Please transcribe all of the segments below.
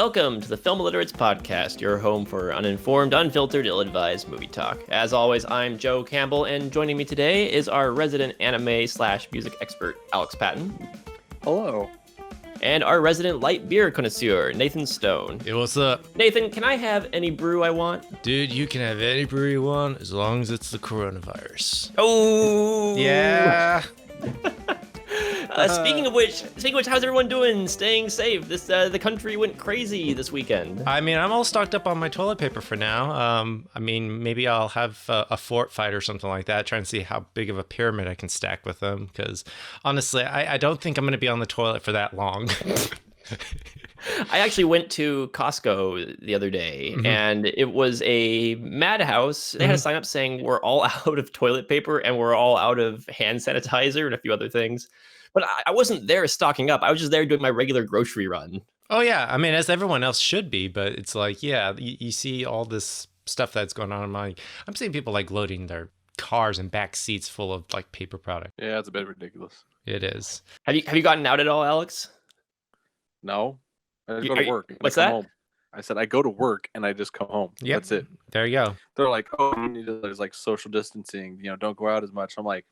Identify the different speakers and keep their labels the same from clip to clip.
Speaker 1: Welcome to the Film Illiterates podcast, your home for uninformed, unfiltered, ill-advised movie talk. As always, I'm Joe Campbell, and joining me today is our resident anime/music expert, Alex Patton.
Speaker 2: Hello.
Speaker 1: And our resident light beer connoisseur, Nathan Stone.
Speaker 3: Hey, what's up?
Speaker 1: Nathan, can I have any brew I want?
Speaker 3: Dude, you can have any brew you want as long as it's the coronavirus.
Speaker 1: Oh!
Speaker 3: Yeah!
Speaker 1: Speaking of which, how's everyone doing? Staying safe? The country went crazy this weekend.
Speaker 3: I mean, I'm all stocked up on my toilet paper for now. Maybe I'll have a fort fight or something like that, trying to see how big of a pyramid I can stack with them. Because honestly, I don't think I'm going to be on the toilet for that long.
Speaker 1: I actually went to Costco the other day, and it was a madhouse. They had a sign up saying we're all out of toilet paper and we're all out of hand sanitizer and a few other things. But I wasn't there stocking up. I was just there doing my regular grocery run.
Speaker 3: Oh, yeah. I mean, as everyone else should be. But it's like, yeah, you see all this stuff that's going on. I'm seeing people like loading their cars and back seats full of like paper product.
Speaker 2: Yeah, it's a bit ridiculous.
Speaker 3: It is.
Speaker 1: Have you gotten out at all, Alex?
Speaker 2: No. I just go to work.
Speaker 1: What's that?
Speaker 2: Home. I said I go to work and I just come home.
Speaker 3: Yep.
Speaker 2: That's it.
Speaker 3: There you go.
Speaker 2: They're like, oh, there's like social distancing. Don't go out as much. I'm like,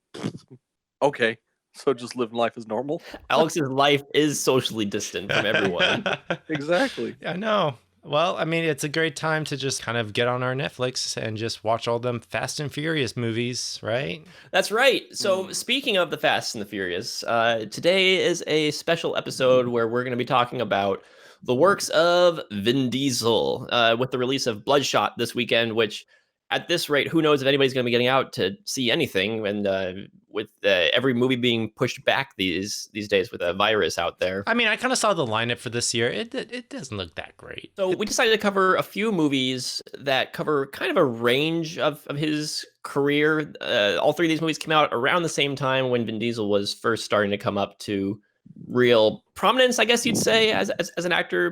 Speaker 2: okay. So just live life as normal.
Speaker 1: Alex's life is socially distant from everyone.
Speaker 2: Exactly.
Speaker 3: I know. Well, I mean, it's a great time to just kind of get on our Netflix and just watch all them Fast and Furious movies, right?
Speaker 1: That's right. So speaking of the Fast and the Furious, today is a special episode where we're going to be talking about the works of Vin Diesel with the release of Bloodshot this weekend, which at this rate, who knows if anybody's going to be getting out to see anything. And with every movie being pushed back these days with a virus out there.
Speaker 3: I mean, I kind of saw the lineup for this year. It doesn't look that great.
Speaker 1: So we decided to cover a few movies that cover kind of a range of his career. All three of these movies came out around the same time when Vin Diesel was first starting to come up to real prominence, I guess you'd say, as an actor,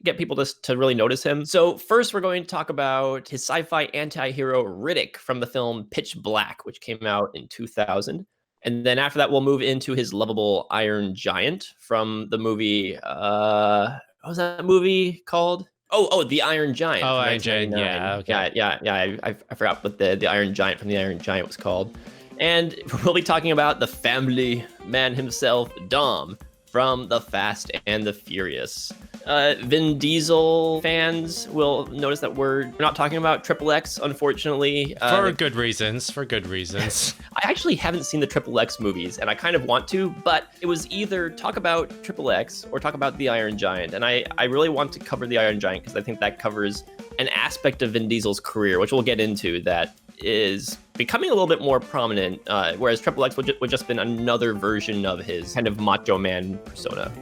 Speaker 1: get people to really notice him. So first, we're going to talk about his sci-fi anti-hero Riddick from the film Pitch Black, which came out in 2000. And then after that, we'll move into his lovable Iron Giant from the movie, what was that movie called? Oh, The Iron Giant.
Speaker 3: Oh, Iron Giant, yeah. Okay.
Speaker 1: Yeah. I forgot what the Iron Giant from the Iron Giant was called. And we'll be talking about the family man himself, Dom, from The Fast and the Furious. Vin Diesel fans will notice that we're not talking about Triple X, unfortunately.
Speaker 3: For good reasons.
Speaker 1: I actually haven't seen the Triple X movies, and I kind of want to, but it was either talk about Triple X or talk about the Iron Giant. And I really want to cover the Iron Giant because I think that covers an aspect of Vin Diesel's career, which we'll get into, that is becoming a little bit more prominent, whereas Triple X would just been another version of his kind of macho man persona.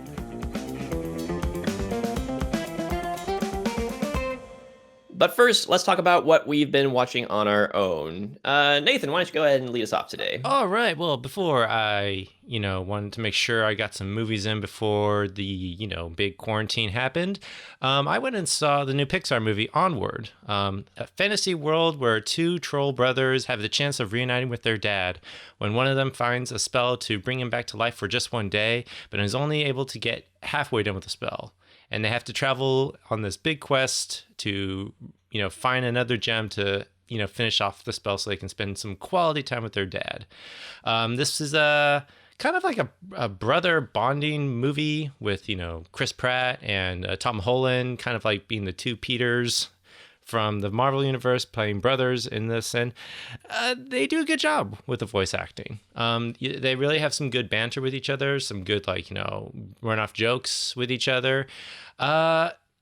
Speaker 1: But first, let's talk about what we've been watching on our own. Nathan, why don't you go ahead and lead us off today?
Speaker 3: All right. Well, before I, wanted to make sure I got some movies in before the, big quarantine happened, I went and saw the new Pixar movie Onward, a fantasy world where two troll brothers have the chance of reuniting with their dad when one of them finds a spell to bring him back to life for just one day, but is only able to get halfway done with the spell. And they have to travel on this big quest to, find another gem to, finish off the spell so they can spend some quality time with their dad. This is a kind of like a brother bonding movie with, Chris Pratt and Tom Holland, kind of like being the two Peters from the Marvel Universe playing brothers in this. And they do a good job with the voice acting. They really have some good banter with each other, some good, run-off jokes with each other.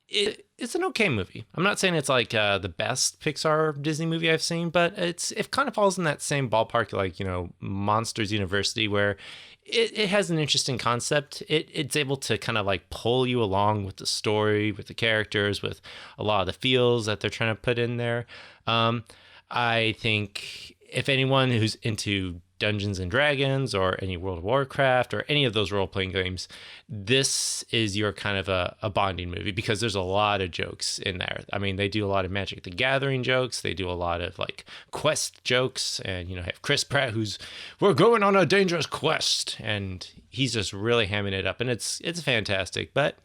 Speaker 3: It's an okay movie. I'm not saying it's like the best Pixar Disney movie I've seen, but it kind of falls in that same ballpark, like, Monsters University, where it has an interesting concept. It's able to kind of like pull you along with the story, with the characters, with a lot of the feels that they're trying to put in there. I think if anyone who's into Dungeons and Dragons or any World of Warcraft or any of those role-playing games, this is your kind of a bonding movie because there's a lot of jokes in there. I mean, they do a lot of Magic the Gathering jokes. They do a lot of like quest jokes, and have Chris Pratt we're going on a dangerous quest, and he's just really hamming it up, and it's fantastic. But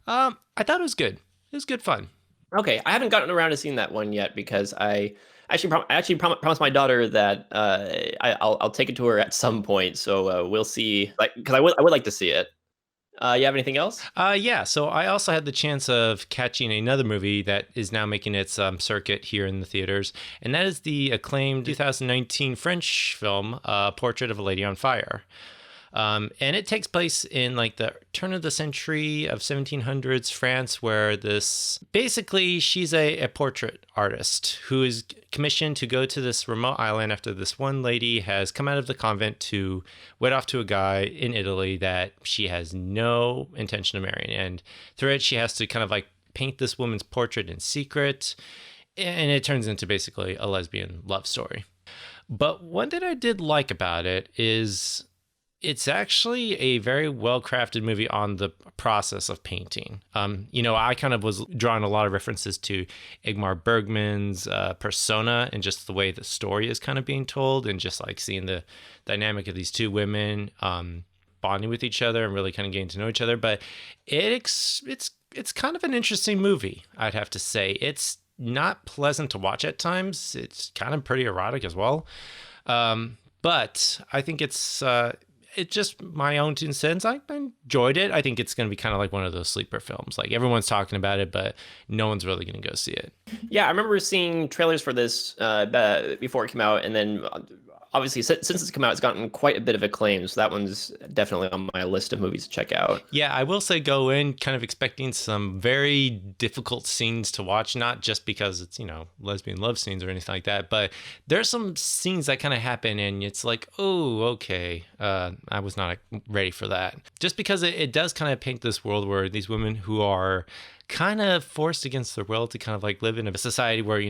Speaker 3: I thought it was good. It was good fun.
Speaker 1: Okay, I haven't gotten around to seeing that one yet because I promised my daughter that I'll take it to her at some point. So we'll see. Like, because I would like to see it. You have anything else?
Speaker 3: Yeah, so I also had the chance of catching another movie that is now making its circuit here in the theaters, and that is the acclaimed 2019 French film, Portrait of a Lady on Fire. And it takes place in like the turn of the century of 1700s France, where basically she's a portrait artist who is commissioned to go to this remote island after this one lady has come out of the convent to wed off to a guy in Italy that she has no intention of marrying. And through it, she has to kind of like paint this woman's portrait in secret. And it turns into basically a lesbian love story. But one thing I did like about it is it's actually a very well-crafted movie on the process of painting. I kind of was drawing a lot of references to Ingmar Bergman's Persona and just the way the story is kind of being told, and just like seeing the dynamic of these two women bonding with each other and really kind of getting to know each other. But it's kind of an interesting movie, I'd have to say. It's not pleasant to watch at times. It's kind of pretty erotic as well. But I think it's just my own 2 cents. I enjoyed it. I think it's going to be kind of like one of those sleeper films. Like everyone's talking about it, but no one's really going to go see it.
Speaker 1: Yeah, I remember seeing trailers for this before it came out, and then obviously since it's come out, it's gotten quite a bit of acclaim. So that one's definitely on my list of movies to check out.
Speaker 3: Yeah, I will say go in kind of expecting some very difficult scenes to watch, not just because it's, lesbian love scenes or anything like that, but there's some scenes that kind of happen and it's like, oh, okay, I was not ready for that. Just because it does kind of paint this world where these women who are kind of forced against their will to kind of like live in a society where,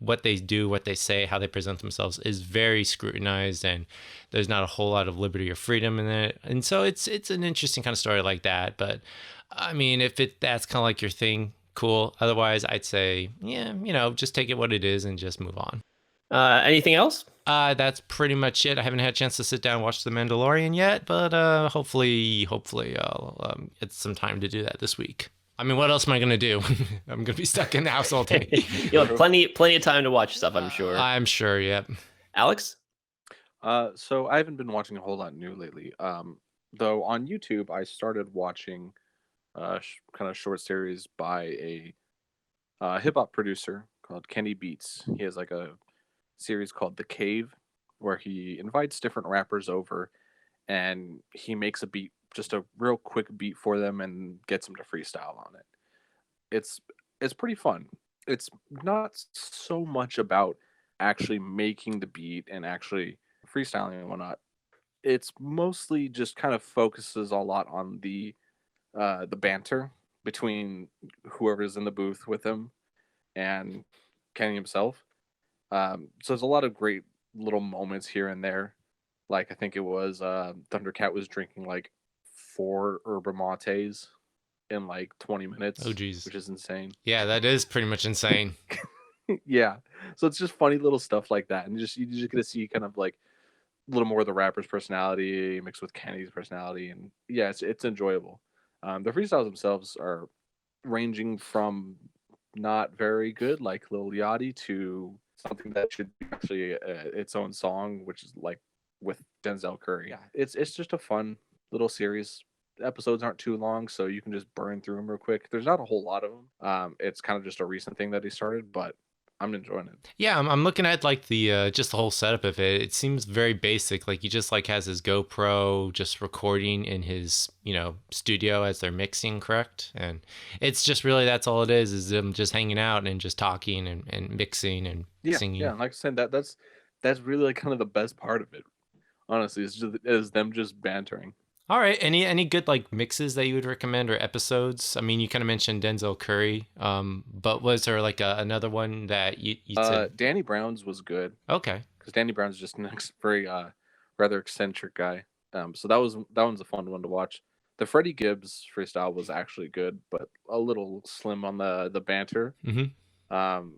Speaker 3: what they do, what they say, how they present themselves is very scrutinized, and there's not a whole lot of liberty or freedom in it. And so it's an interesting kind of story like that. But I mean, if that's kind of like your thing, cool. Otherwise, I'd say, yeah, just take it what it is and just move on.
Speaker 1: Anything else?
Speaker 3: That's pretty much it. I haven't had a chance to sit down and watch The Mandalorian yet, but hopefully I'll get some time to do that this week. I mean, what else am I going to do? I'm going to be stuck in the house all day.
Speaker 1: You'll have plenty of time to watch stuff, I'm sure.
Speaker 3: I'm sure, yep.
Speaker 1: Alex?
Speaker 2: So I haven't been watching a whole lot new lately. Though on YouTube, I started watching kind of short series by a hip-hop producer called Kenny Beats. He has like a series called The Cave, where he invites different rappers over and he makes a beat, just a real quick beat for them, and gets them to freestyle on it. It's pretty fun. It's not so much about actually making the beat and actually freestyling and whatnot. It's mostly just kind of focuses a lot on the banter between whoever's in the booth with him and Kenny himself. So there's a lot of great little moments here and there. Like I think it was Thundercat was drinking like 4 yerba mates in like 20 minutes.
Speaker 3: Oh, geez.
Speaker 2: Which is insane.
Speaker 3: Yeah, that is pretty much insane.
Speaker 2: Yeah. So it's just funny little stuff like that. And you just get to see kind of like a little more of the rapper's personality mixed with Kenny's personality. And yeah, it's enjoyable. The freestyles themselves are ranging from not very good, like Lil Yachty, to something that should be actually its own song, which is like with Denzel Curry. Yeah, it's just a fun little series. The episodes aren't too long, so you can just burn through them real quick. There's not a whole lot of them. It's kind of just a recent thing that he started, but I'm enjoying it.
Speaker 3: Yeah, I'm looking at like the just the whole setup of it. It seems very basic. Like he just like has his GoPro just recording in his studio as they're mixing, correct? And it's just really that's all it is them just hanging out and just talking and mixing and singing.
Speaker 2: Yeah, like I said, that's really like kind of the best part of it. Honestly, is them just bantering.
Speaker 3: All right. Any good like mixes that you would recommend or episodes? I mean, you kind of mentioned Denzel Curry, but was there like another one that you said?
Speaker 2: Danny Brown's was good.
Speaker 3: Okay.
Speaker 2: Because Danny Brown's just a very rather eccentric guy. So that one's a fun one to watch. The Freddie Gibbs freestyle was actually good, but a little slim on the banter.
Speaker 3: Mm-hmm.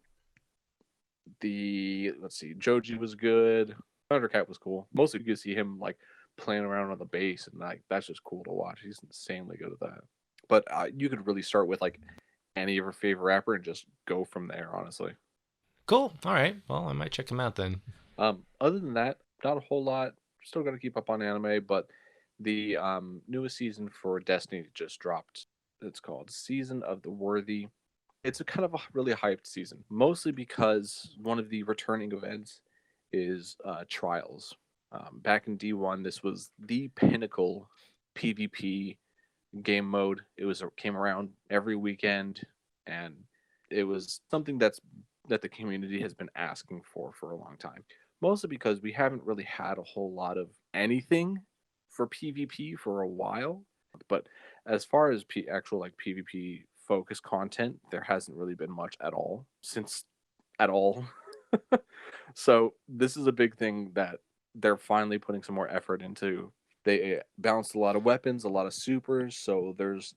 Speaker 2: Let's see, Joji was good. Thundercat was cool. Mostly you could see him like playing around on the bass, and like that's just cool to watch. He's insanely good at that. But you could really start with like any of her favorite rapper and just go from there, honestly.
Speaker 3: Cool. All right. Well, I might check him out then.
Speaker 2: Other than that, not a whole lot. Still got to keep up on anime, but the newest season for Destiny just dropped. It's called Season of the Worthy. It's a kind of a really hyped season, mostly because one of the returning events is Trials. Back in D1, this was the pinnacle PvP game mode. It came around every weekend, and it was something that the community has been asking for a long time. Mostly because we haven't really had a whole lot of anything for PvP for a while. But as far as actual like PvP focused content, there hasn't really been much at all since at all. So this is a big thing that they're finally putting some more effort into. They balanced a lot of weapons, a lot of supers, so there's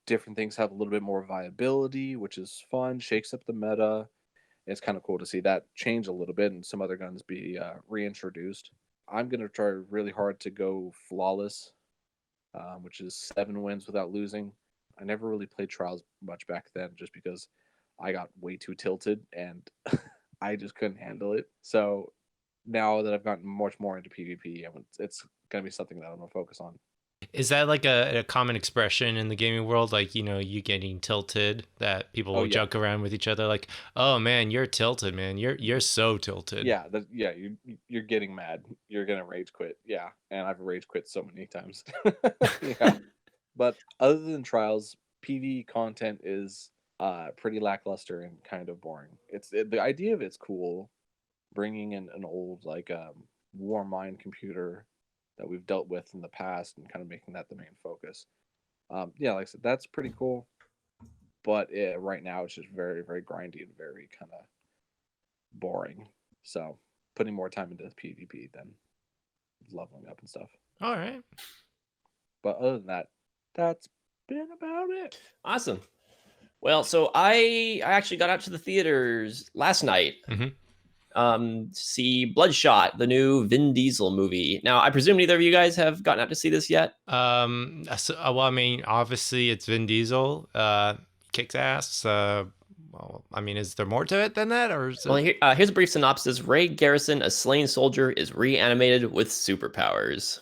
Speaker 2: different things have a little bit more viability, which is fun, shakes up the meta. It's kind of cool to see that change a little bit and some other guns be reintroduced. I'm going to try really hard to go flawless, which is 7 wins without losing. I never really played Trials much back then just because I got way too tilted and I just couldn't handle it. So now that I've gotten much more into PvP, it's going to be something that I'm going to focus on.
Speaker 3: Is that like a common expression in the gaming world? Like, you getting tilted, that people will joke around with each other like, oh man, you're tilted, man. You're so tilted.
Speaker 2: Yeah. You're getting mad. You're going to rage quit. Yeah. And I've rage quit so many times. Yeah. But other than Trials, PvE content is pretty lackluster and kind of boring. The idea of it's cool, bringing in an old like war mine computer that we've dealt with in the past and kind of making that the main focus. Yeah, like I said, that's pretty cool. But right now it's just very, very grindy and very kind of boring. So putting more time into PvP than leveling up and stuff.
Speaker 3: All right.
Speaker 2: But other than that, that's been about it.
Speaker 1: Awesome. Well, so I actually got out to the theaters last night.
Speaker 3: Mm-hmm.
Speaker 1: See Bloodshot, the new Vin Diesel movie. Now, I presume neither of you guys have gotten out to see this yet.
Speaker 3: Well, I mean, obviously it's Vin Diesel, kicks ass. Well, I mean, is there more to it than that, or is it...
Speaker 1: Well, here's a brief synopsis. Ray Garrison, a slain soldier, is reanimated with superpowers.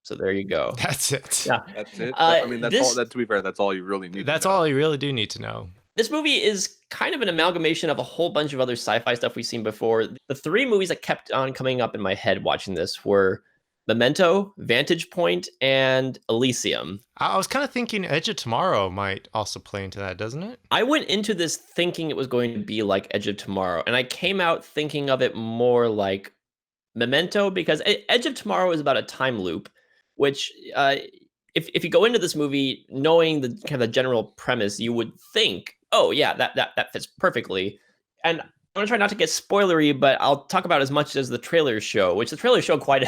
Speaker 1: So there you go.
Speaker 3: That's it.
Speaker 1: Yeah,
Speaker 2: that's it. I mean, that's all. That, to be fair, that's all you really need.
Speaker 3: That's all you really do need to know.
Speaker 1: This movie is kind of an amalgamation of a whole bunch of other sci-fi stuff we've seen before. The 3 movies that kept on coming up in my head watching this were Memento, Vantage Point, and Elysium.
Speaker 3: I was kind of thinking Edge of Tomorrow might also play into that, doesn't it?
Speaker 1: I went into this thinking it was going to be like Edge of Tomorrow, and I came out thinking of it more like Memento, because Edge of Tomorrow is about a time loop, which if you go into this movie knowing the kind of the general premise, you would think, oh yeah, that fits perfectly. And I'm gonna try not to get spoilery, but I'll talk about as much as the trailers show, which the trailers show quite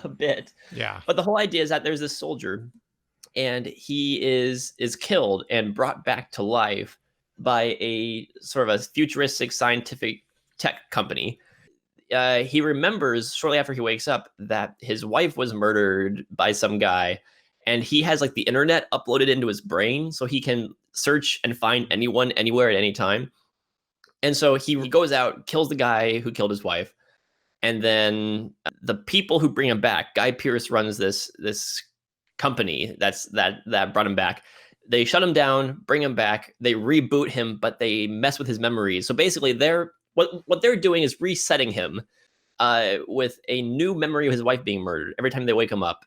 Speaker 1: a bit.
Speaker 3: Yeah.
Speaker 1: But the whole idea is that there's this soldier, and he is killed and brought back to life by a sort of a futuristic scientific tech company. He remembers shortly after he wakes up that his wife was murdered by some guy, and he has like the internet uploaded into his brain so he can search and find anyone, anywhere, at any time. And so he goes out, kills the guy who killed his wife, and then the people who bring him back, Guy Pearce runs this company that brought him back. They shut him down, bring him back, they reboot him, but they mess with his memories. So basically, what they're doing is resetting him with a new memory of his wife being murdered every time they wake him up,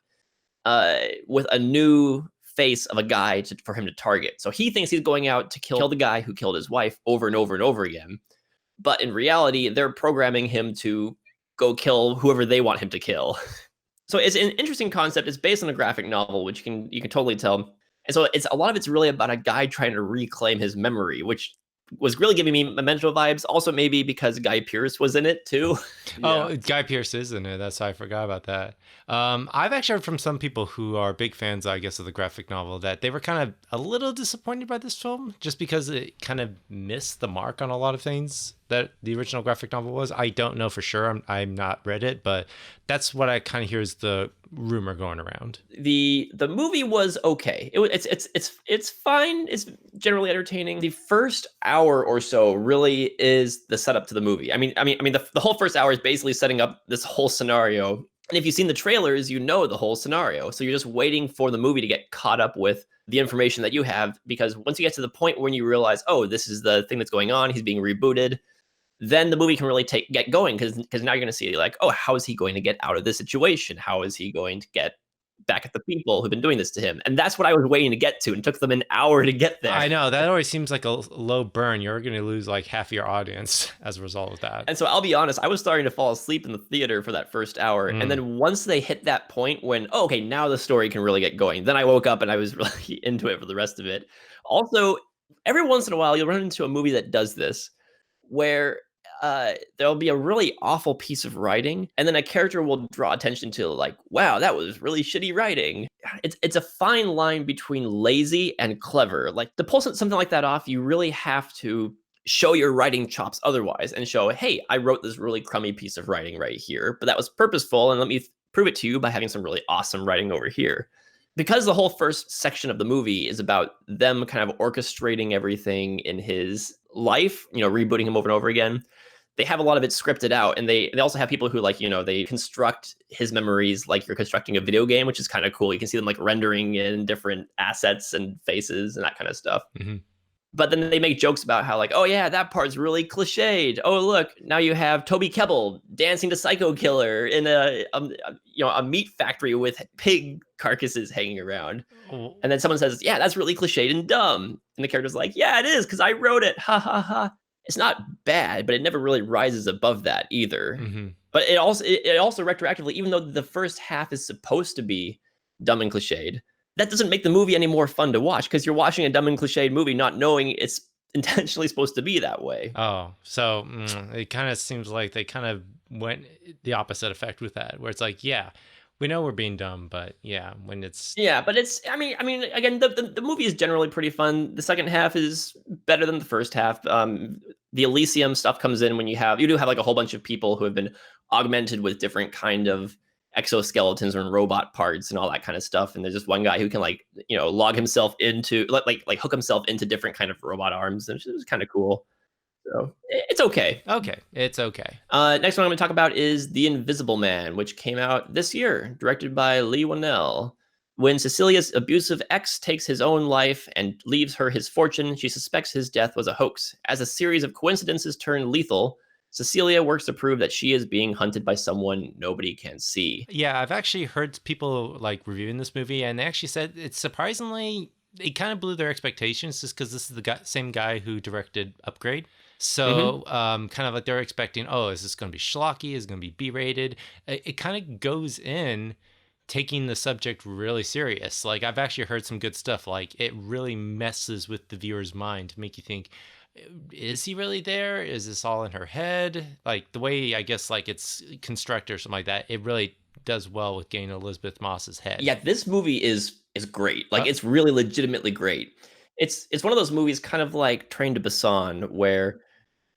Speaker 1: with a new face of a guy for him to target. So he thinks he's going out to kill the guy who killed his wife over and over and over again. But in reality, they're programming him to go kill whoever they want him to kill. So it's an interesting concept. It's based on a graphic novel, which you can totally tell. And so a lot of it's really about a guy trying to reclaim his memory, which was really giving me Memento vibes. Also, maybe because Guy Pearce was in it too.
Speaker 3: Oh, Guy Pearce is in it. That's why I forgot about that. I've actually heard from some people who are big fans, I guess, of the graphic novel that they were kind of a little disappointed by this film just because it kind of missed the mark on a lot of things. that the original graphic novel was. I don't know for sure. I'm not read it, but that's what I kind of hear is the rumor going around.
Speaker 1: The movie was okay. It's fine. It's generally entertaining. The first hour or so really is the setup to the movie. I mean, the whole first hour is basically setting up this whole scenario. And if you've seen the trailers, you know the whole scenario. So you're just waiting for the movie to get caught up with the information that you have, because once you get to the point when you realize, oh, this is the thing that's going on, he's being rebooted, then the movie can really get going, because now you're going to see like, oh, how is he going to get out of this situation? How is he going to get back at the people who've been doing this to him? And that's what I was waiting to get to, and it took them an hour to get there.
Speaker 3: I know, that always seems like a low burn. You're going to lose like half your audience as a result of that.
Speaker 1: And so I'll be honest, I was starting to fall asleep in the theater for that first hour. And then once they hit that point when, oh, okay, now the story can really get going, then I woke up and I was really into it for the rest of it. Also, every once in a while, you'll run into a movie that does this, where there'll be a really awful piece of writing, and then a character will draw attention to like, wow, that was really shitty writing. It's a fine line between lazy and clever. Like, to pull something like that off, you really have to show your writing chops otherwise, and show, hey, I wrote this really crummy piece of writing right here, but that was purposeful, and let me prove it to you by having some really awesome writing over here. Because the whole first section of the movie is about them kind of orchestrating everything in his life, rebooting him over and over again, they have a lot of it scripted out, and they also have people who, like, they construct his memories like you're constructing a video game, which is kind of cool. You can see them like rendering in different assets and faces and that kind of stuff.
Speaker 3: Mm-hmm.
Speaker 1: But then they make jokes about how, like, oh yeah, that part's really cliched. Oh look, now you have Toby Kebbell dancing to Psycho Killer in a meat factory with pig carcasses hanging around.
Speaker 3: Oh.
Speaker 1: And then someone says, yeah, that's really cliched and dumb. And the character's like, yeah, it is, because I wrote it. Ha ha ha. It's not bad, but it never really rises above that either.
Speaker 3: Mm-hmm.
Speaker 1: But it also retroactively, even though the first half is supposed to be dumb and cliched, that doesn't make the movie any more fun to watch, because you're watching a dumb and cliched movie not knowing it's intentionally supposed to be that way.
Speaker 3: Oh, so it kind of seems like they kind of went the opposite effect with that, where it's like, yeah, we know we're being dumb, but yeah, when it's...
Speaker 1: Yeah, but it's, I mean, again, the movie is generally pretty fun. The second half is better than the first half. The Elysium stuff comes in when you do have like a whole bunch of people who have been augmented with different kind of exoskeletons and robot parts and all that kind of stuff. And there's just one guy who can log himself into like hook himself into different kind of robot arms. And it was kind of cool. So it's okay.
Speaker 3: Okay, it's okay.
Speaker 1: Next one I'm going to talk about is The Invisible Man, which came out this year, directed by Leigh Whannell. When Cecilia's abusive ex takes his own life and leaves her his fortune, she suspects his death was a hoax. As a series of coincidences turn lethal, Cecilia works to prove that she is being hunted by someone nobody can see.
Speaker 3: Yeah, I've actually heard people like reviewing this movie, and they actually said it's surprisingly, it kind of blew their expectations, just because this is the same guy who directed Upgrade. So kind of like they're expecting, oh, is this going to be schlocky? Is it going to be B-rated? It kind of goes in taking the subject really serious. Like, I've actually heard some good stuff. Like, it really messes with the viewer's mind to make you think, is he really there? Is this all in her head? Like, the way, I guess, like, it's constructed or something like that, it really does well with getting Elizabeth Moss's head.
Speaker 1: Yeah, this movie is great. Like, it's really legitimately great. It's one of those movies kind of like Train to Busan, where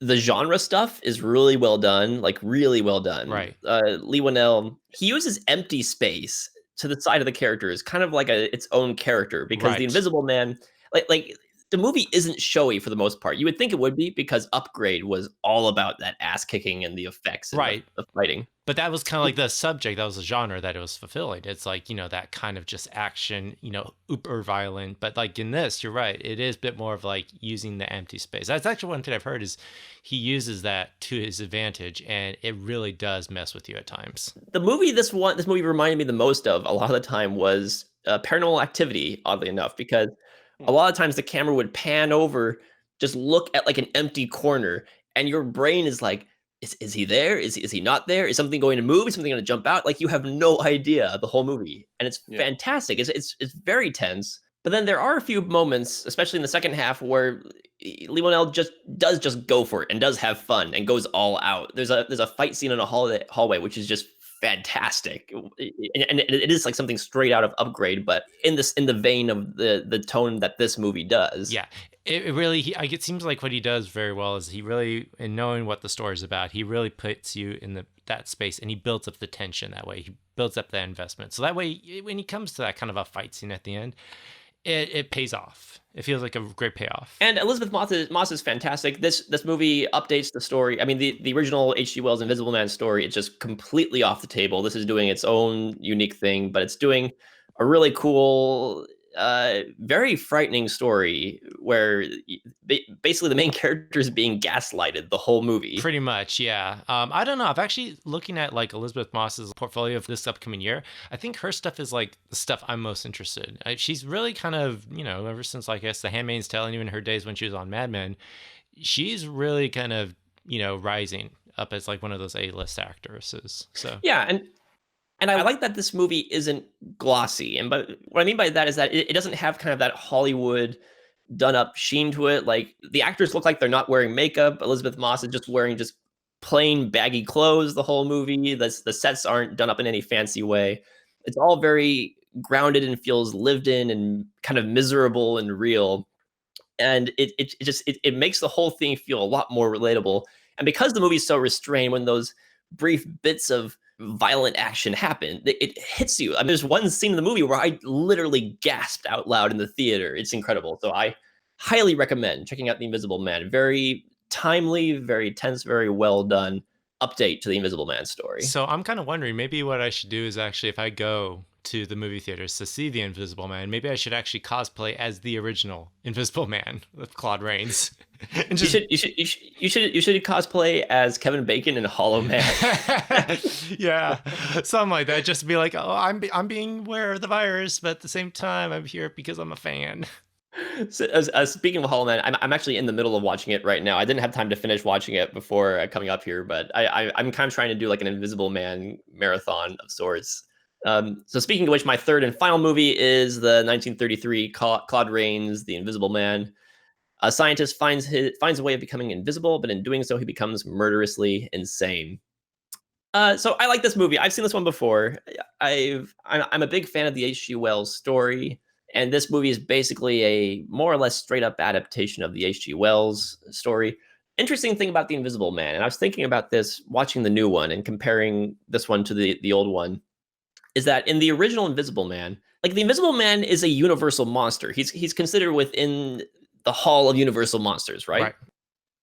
Speaker 1: the genre stuff is really well done, like really well done.
Speaker 3: Right.
Speaker 1: Leigh Whannell, he uses empty space to the side of the characters, kind of like its own character, because The Invisible Man, like the movie isn't showy for the most part. You would think it would be, because Upgrade was all about that ass kicking and the effects and the fighting.
Speaker 3: But that was kind of like the subject, that was the genre that it was fulfilling. It's like, that kind of just action, uber violent. But like in this, you're right, it is a bit more of like using the empty space. That's actually one thing I've heard, is he uses that to his advantage, and it really does mess with you at times.
Speaker 1: The movie this movie reminded me the most of a lot of the time was Paranormal Activity, oddly enough, because a lot of times the camera would pan over, just look at like an empty corner, and your brain is like, is he there? Is he not there? Is something going to move? Is something going to jump out? Like, you have no idea the whole movie, and it's fantastic. It's very tense. But then there are a few moments, especially in the second half, where Leigh Whannell does go for it and does have fun and goes all out. There's a fight scene in a hallway which is just fantastic, and it is like something straight out of Upgrade, but in the vein of the tone that this movie does.
Speaker 3: Yeah, It really, it seems like what he does very well is he really, in knowing what the story is about, he really puts you in that space, and he builds up the tension that way. He builds up that investment. So that way, when he comes to that kind of a fight scene at the end, it pays off. It feels like a great payoff.
Speaker 1: And Elizabeth Moss is fantastic. This movie updates the story. I mean, the original H.G. Wells Invisible Man story, it's just completely off the table. This is doing its own unique thing, but it's doing a really cool, very frightening story where basically the main character is being gaslighted the whole movie.
Speaker 3: Pretty much, yeah. I don't know. I've actually looking at like Elizabeth Moss's portfolio of this upcoming year. I think her stuff is like the stuff I'm most interested. She's really kind of, ever since like, I guess The Handmaid's Tale, and even her days when she was on Mad Men, she's really kind of, rising up as like one of those A-list actresses. So
Speaker 1: yeah, and I like that this movie isn't glossy. And but what I mean by that is that it doesn't have kind of that Hollywood done up sheen to it. Like the actors look like they're not wearing makeup. Elizabeth Moss is just wearing just plain baggy clothes the whole movie. The sets aren't done up in any fancy way. It's all very grounded and feels lived in and kind of miserable and real. And it makes the whole thing feel a lot more relatable. And because the movie's so restrained, when those brief bits of violent action happen, it hits you. I mean, there's one scene in the movie where I literally gasped out loud in the theater. It's incredible. So I highly recommend checking out The Invisible Man. Very timely, very tense, very well done update to the Invisible Man story.
Speaker 3: So I'm kind of wondering, maybe what I should do is actually, if I go to the movie theaters to see The Invisible Man, maybe I should actually cosplay as the original Invisible Man with Claude Rains.
Speaker 1: And just... you should cosplay as Kevin Bacon in Hollow Man.
Speaker 3: Yeah, something like that. Just be like, oh, I'm being aware of the virus, but at the same time, I'm here because I'm a fan.
Speaker 1: So, speaking of Hollow Man, I'm actually in the middle of watching it right now. I didn't have time to finish watching it before coming up here, but I'm kind of trying to do like an Invisible Man marathon of sorts. So speaking of which, my third and final movie is the 1933 Claude Rains' The Invisible Man. A scientist finds a way of becoming invisible, but in doing so, he becomes murderously insane. So I like this movie. I've seen this one before. I'm a big fan of the H.G. Wells story, and this movie is basically a more or less straight up adaptation of the H.G. Wells story. Interesting thing about The Invisible Man, and I was thinking about this watching the new one and comparing this one to the old one, is that in the original Invisible Man, like the Invisible Man is a universal monster. He's considered within the Hall of Universal Monsters, right?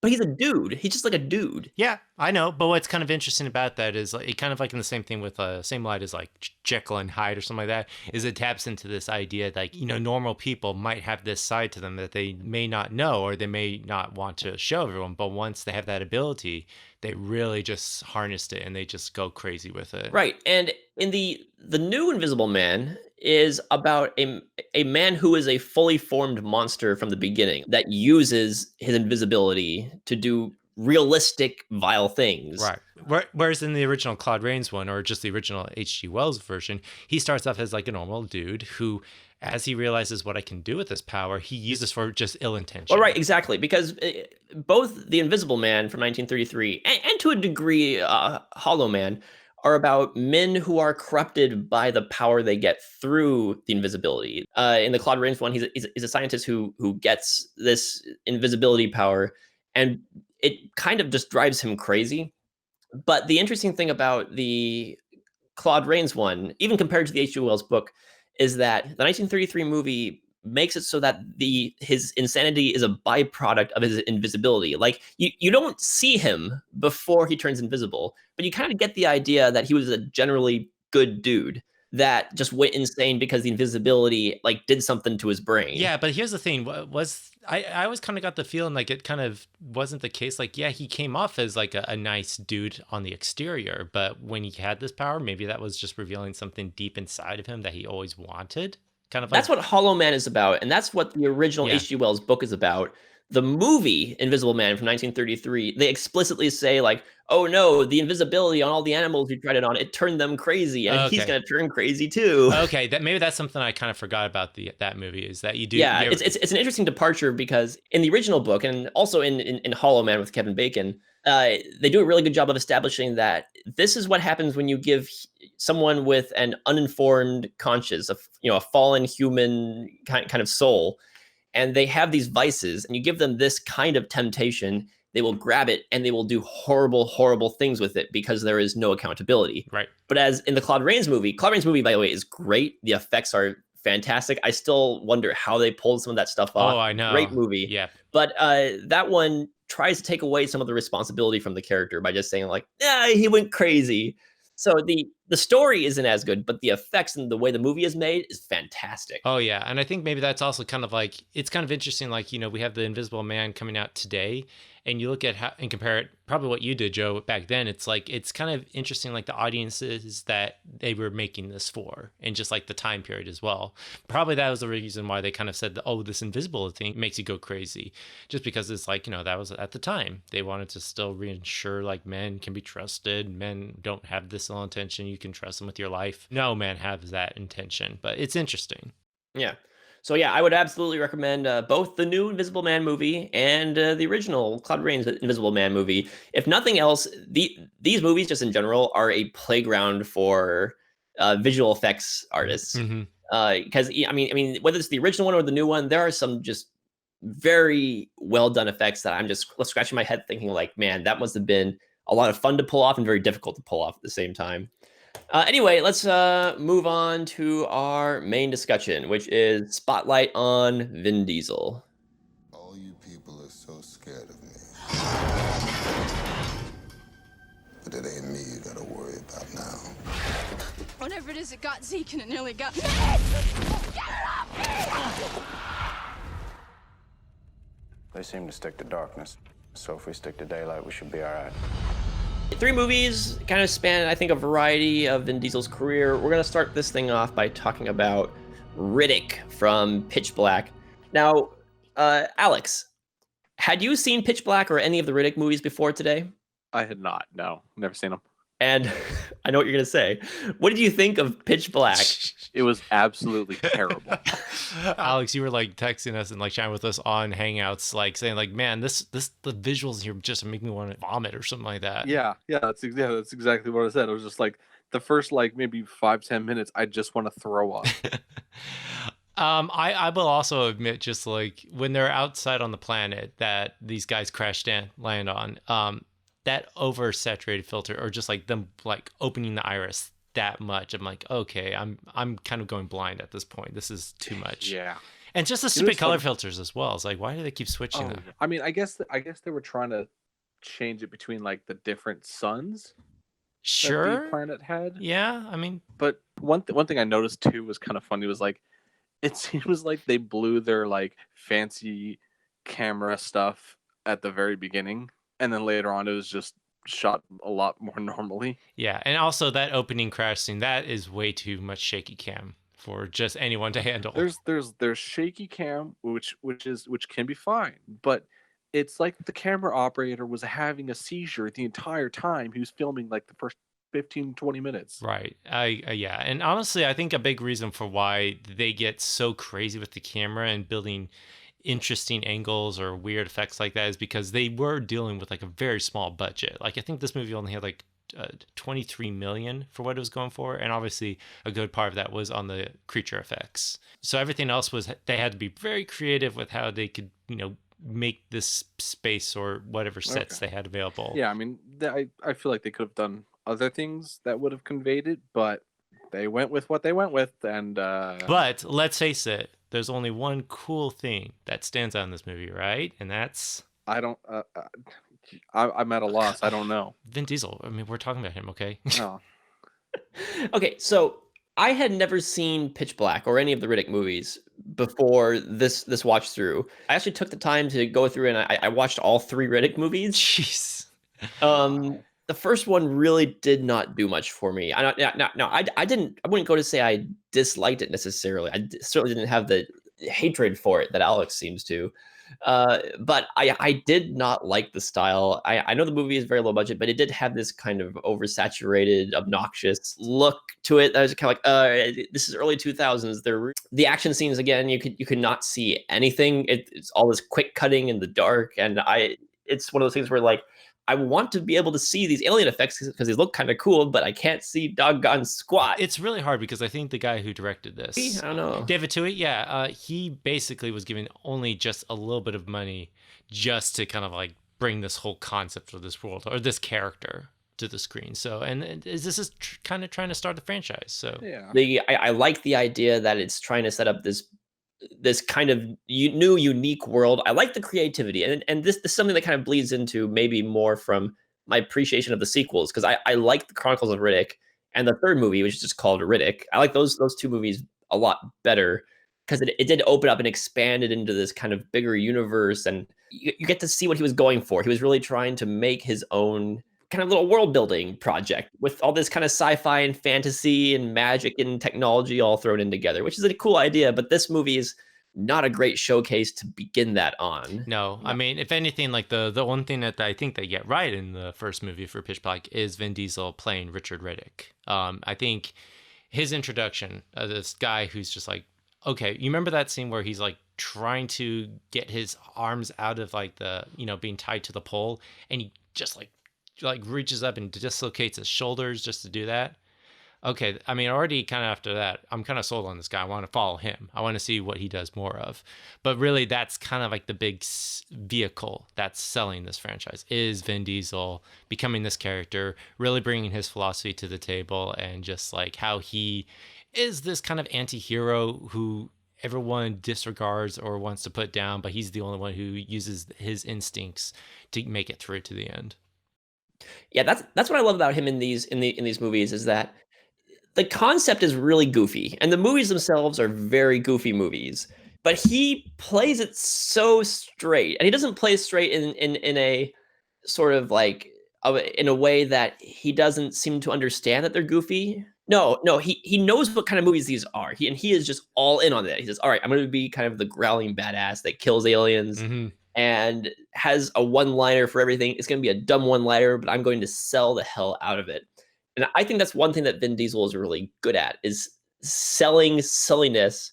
Speaker 1: But he's a dude. He's just like a dude.
Speaker 3: Yeah, I know. But what's kind of interesting about that is like, it kind of like in the same thing with same light as like Jekyll and Hyde or something like that, is it taps into this idea that, normal people might have this side to them that they may not know or they may not want to show everyone. But once they have that ability, they really just harnessed it and they just go crazy with it.
Speaker 1: Right. And in the new Invisible Man is about a man who is a fully formed monster from the beginning that uses his invisibility to do realistic, vile things.
Speaker 3: Right. Whereas in the original Claude Rains one, or just the original H.G. Wells version, he starts off as like a normal dude who, as he realizes what I can do with this power, he uses for just ill intention.
Speaker 1: Well, right, exactly. Because both The Invisible Man from 1933 and to a degree Hollow Man are about men who are corrupted by the power they get through the invisibility. In the Claude Rains one, he's a scientist who gets this invisibility power, and it kind of just drives him crazy. But the interesting thing about the Claude Rains one, even compared to the H.G. Wells book, is that the 1933 movie makes it so that his insanity is a byproduct of his invisibility. Like you don't see him before he turns invisible, but you kind of get the idea that he was a generally good dude that just went insane because the invisibility like did something to his brain.
Speaker 3: Yeah, but here's the thing: I always kind of got the feeling like it kind of wasn't the case. Like, yeah, he came off as like a nice dude on the exterior, but when he had this power, maybe that was just revealing something deep inside of him that he always wanted. Kind of like...
Speaker 1: That's what Hollow Man is about, and that's what the original H.G. Wells book is about. The movie Invisible Man from 1933, they explicitly say like, oh no, the invisibility on all the animals we tried it on, it turned them crazy, and he's gonna turn crazy too.
Speaker 3: Okay, maybe that's something I kind of forgot about that movie, is that you do.
Speaker 1: Yeah, it's an interesting departure, because in the original book and also in Hollow Man with Kevin Bacon, they do a really good job of establishing that this is what happens when you give someone with an uninformed conscience, a fallen human kind of soul, and they have these vices, and you give them this kind of temptation, they will grab it and they will do horrible, horrible things with it because there is no accountability.
Speaker 3: Right.
Speaker 1: But as in the Claude Rains movie, by the way, is great. The effects are fantastic. I still wonder how they pulled some of that stuff off.
Speaker 3: Oh, I know.
Speaker 1: Great movie.
Speaker 3: Yeah.
Speaker 1: But that one tries to take away some of the responsibility from the character by just saying like, he went crazy. So the story isn't as good, but the effects and the way the movie is made is fantastic.
Speaker 3: Oh yeah, and I think maybe that's also kind of like, it's kind of interesting. Like, we have the Invisible Man coming out today, and you look at how and compare it, probably what you did, Joe, back then. It's like, it's kind of interesting, like the audiences that they were making this for, and just like the time period as well. Probably that was the reason why they kind of said, oh, this invisible thing makes you go crazy, just because it's like, that was at the time they wanted to still reassure like men can be trusted, men don't have this ill intention, you can trust them with your life. No man has that intention, but it's interesting.
Speaker 1: Yeah. So yeah, I would absolutely recommend both the new Invisible Man movie and the original Claude Rains Invisible Man movie. If nothing else, these movies just in general are a playground for visual effects artists. Because I mean, whether it's the original one or the new one, there are some just very well done effects that I'm just scratching my head thinking like, man, that must have been a lot of fun to pull off and very difficult to pull off at the same time. Anyway, let's move on to our main discussion, which is Spotlight on Vin Diesel.
Speaker 4: All you people are so scared of me. But it ain't me you gotta worry about now.
Speaker 5: Whenever it is, it got Zeke and it nearly got me.
Speaker 6: They seem to stick to darkness, so if we stick to daylight, we should be all right.
Speaker 1: 3 movies kind of span, I think, a variety of Vin Diesel's career. We're going to start this thing off by talking about Riddick from Pitch Black. Now, Alex, had you seen Pitch Black or any of the Riddick movies before today?
Speaker 2: I had not. No, never seen them.
Speaker 1: And I know what you're going to say. What did you think of Pitch Black?
Speaker 2: It was absolutely terrible.
Speaker 3: Alex, you were like texting us and like chatting with us on Hangouts, like saying like, man, the visuals here just make me want to vomit or something like that.
Speaker 2: Yeah, that's exactly what I said. It was just like the first like maybe 5-10 minutes, I just want to throw up.
Speaker 3: I will also admit, just like when they're outside on the planet that these guys land on, that oversaturated filter, or just like them like opening the iris that much, I'm like, okay, I'm kind of going blind at this point. This is too much.
Speaker 2: Yeah.
Speaker 3: And just the stupid color filters as well. It's like, why do they keep switching them?
Speaker 2: I mean, I guess they were trying to change it between like the different suns
Speaker 3: Sure.
Speaker 2: that the planet had.
Speaker 3: Yeah, I mean,
Speaker 2: But one thing I noticed too was kind of funny, was like, it seems like they blew their like fancy camera stuff at the very beginning, and then later on it was just shot a lot more normally.
Speaker 3: yeah. And also that opening crash scene, that is way too much shaky cam for just anyone to handle.
Speaker 2: There's shaky cam, which can be fine, but it's like the camera operator was having a seizure the entire time he was filming like the first 15-20 minutes.
Speaker 3: Right. Yeah. And honestly, I think a big reason for why they get so crazy with the camera and building interesting angles or weird effects like that is because they were dealing with like a very small budget. Like I think this movie only had like 23 million for what it was going for, and obviously a good part of that was on the creature effects. So everything else was, they had to be very creative with how they could make this space or whatever sets they had available.
Speaker 2: Yeah, I mean, I feel like they could have done other things that would have conveyed it, but they went with what they went with. And
Speaker 3: but let's face it, there's only one cool thing that stands out in this movie, right? And that's,
Speaker 2: I'm at a loss. I don't know.
Speaker 3: Vin Diesel. I mean, we're talking about him, okay?
Speaker 2: Oh.
Speaker 1: Okay, so I had never seen Pitch Black or any of the Riddick movies before this watch through. I actually took the time to go through and I watched all 3 Riddick movies.
Speaker 3: Jeez.
Speaker 1: The first one really did not do much for me. I wouldn't go to say I disliked it necessarily. I certainly didn't have the hatred for it that Alex seems to. But I did not like the style. I know the movie is very low budget, but it did have this kind of oversaturated, obnoxious look to it. I was kind of like, this is early 2000s. The action scenes, again, you could not see anything. It's all this quick cutting in the dark, and it's one of those things where like, I want to be able to see these alien effects because they look kind of cool, but I can't see doggone squat.
Speaker 3: It's really hard because I think the guy who directed this,
Speaker 1: I don't know.
Speaker 3: David Tui, he basically was given only just a little bit of money just to kind of like bring this whole concept of this world or this character to the screen. So, and this is kind of trying to start the franchise. So,
Speaker 2: Yeah.
Speaker 1: I like the idea that it's trying to set up this kind of new unique world. I like the creativity, and this is something that kind of bleeds into maybe more from my appreciation of the sequels, because I like the Chronicles of Riddick and the third movie, which is just called Riddick. I like those two movies a lot better because it did open up and expand it into this kind of bigger universe, and you get to see what he was going for. He was really trying to make his own kind of little world building project with all this kind of sci-fi and fantasy and magic and technology all thrown in together, which is a cool idea. But this movie is not a great showcase to begin that on.
Speaker 3: No, I mean, if anything, like the one thing that I think they get right in the first movie for Pitch Black is Vin Diesel playing Richard Riddick. I think his introduction, this guy who's just like, okay, you remember that scene where he's like trying to get his arms out of like the, being tied to the pole, and he just like reaches up and dislocates his shoulders just to do that. Okay, I mean, already kind of after that, I'm kind of sold on this guy. I want to follow him. I want to see what he does more of. But really, that's kind of like the big vehicle that's selling this franchise is Vin Diesel becoming this character, really bringing his philosophy to the table, and just like how he is this kind of anti-hero who everyone disregards or wants to put down, but he's the only one who uses his instincts to make it through to the end.
Speaker 1: Yeah, that's what I love about him in these movies, is that the concept is really goofy, and the movies themselves are very goofy movies. But he plays it so straight, and he doesn't play straight in a sort of like in a way that he doesn't seem to understand that they're goofy. No, he knows what kind of movies these are. He is just all in on that. He says, "All right, I'm going to be kind of the growling badass that kills aliens."
Speaker 3: Mm-hmm.
Speaker 1: And has a one-liner for everything. It's going to be a dumb one-liner, but I'm going to sell the hell out of it. And I think that's one thing that Vin Diesel is really good at, is selling silliness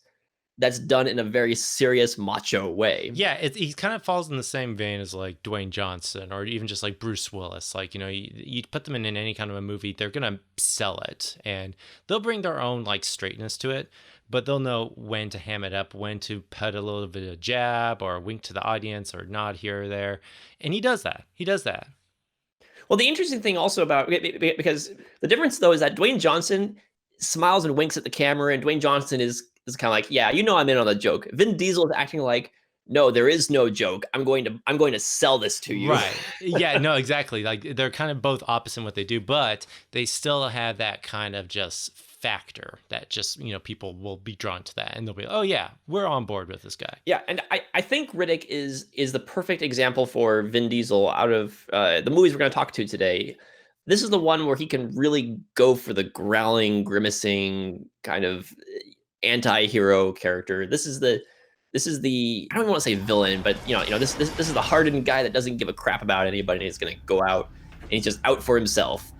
Speaker 1: that's done in a very serious, macho way.
Speaker 3: Yeah, he kind of falls in the same vein as like Dwayne Johnson or even just like Bruce Willis. Like, you put them in any kind of a movie, they're going to sell it, and they'll bring their own like straightness to it, but they'll know when to ham it up, when to put a little bit of jab or wink to the audience or nod here or there. And he does that.
Speaker 1: Well, the interesting thing also about, because the difference though is that Dwayne Johnson smiles and winks at the camera, and Dwayne Johnson is kind of like, yeah, I'm in on the joke. Vin Diesel is acting like, no, there is no joke. I'm going to sell this to you.
Speaker 3: Right. Yeah, no, exactly. Like they're kind of both opposite in what they do, but they still have that kind of just factor that just, people will be drawn to that, and they'll be, oh yeah, we're on board with this guy.
Speaker 1: Yeah, and I think Riddick is the perfect example for Vin Diesel out of the movies we're going to talk to today. This is the one where he can really go for the growling, grimacing kind of anti-hero character. This is the I don't even want to say villain, but this is the hardened guy that doesn't give a crap about anybody. He's going to go out and he's just out for himself.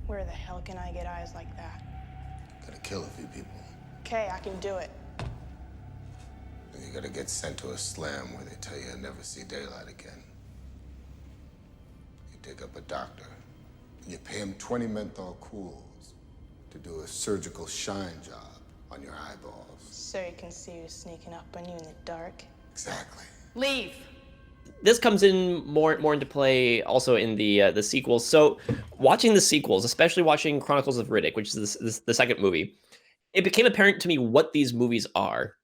Speaker 7: Where the hell can I get eyes like that?
Speaker 4: Gotta kill a few people.
Speaker 7: Okay, I can do it.
Speaker 4: You gotta get sent to a slam where they tell you you'll never see daylight again. You dig up a doctor, and you pay him 20 menthol cools to do a surgical shine job on your eyeballs.
Speaker 7: So you can see who's sneaking up on you in the dark.
Speaker 4: Exactly.
Speaker 5: Leave.
Speaker 1: This comes in more into play also in the sequels. So watching the sequels, especially watching Chronicles of Riddick, which is the second movie, it became apparent to me what these movies are.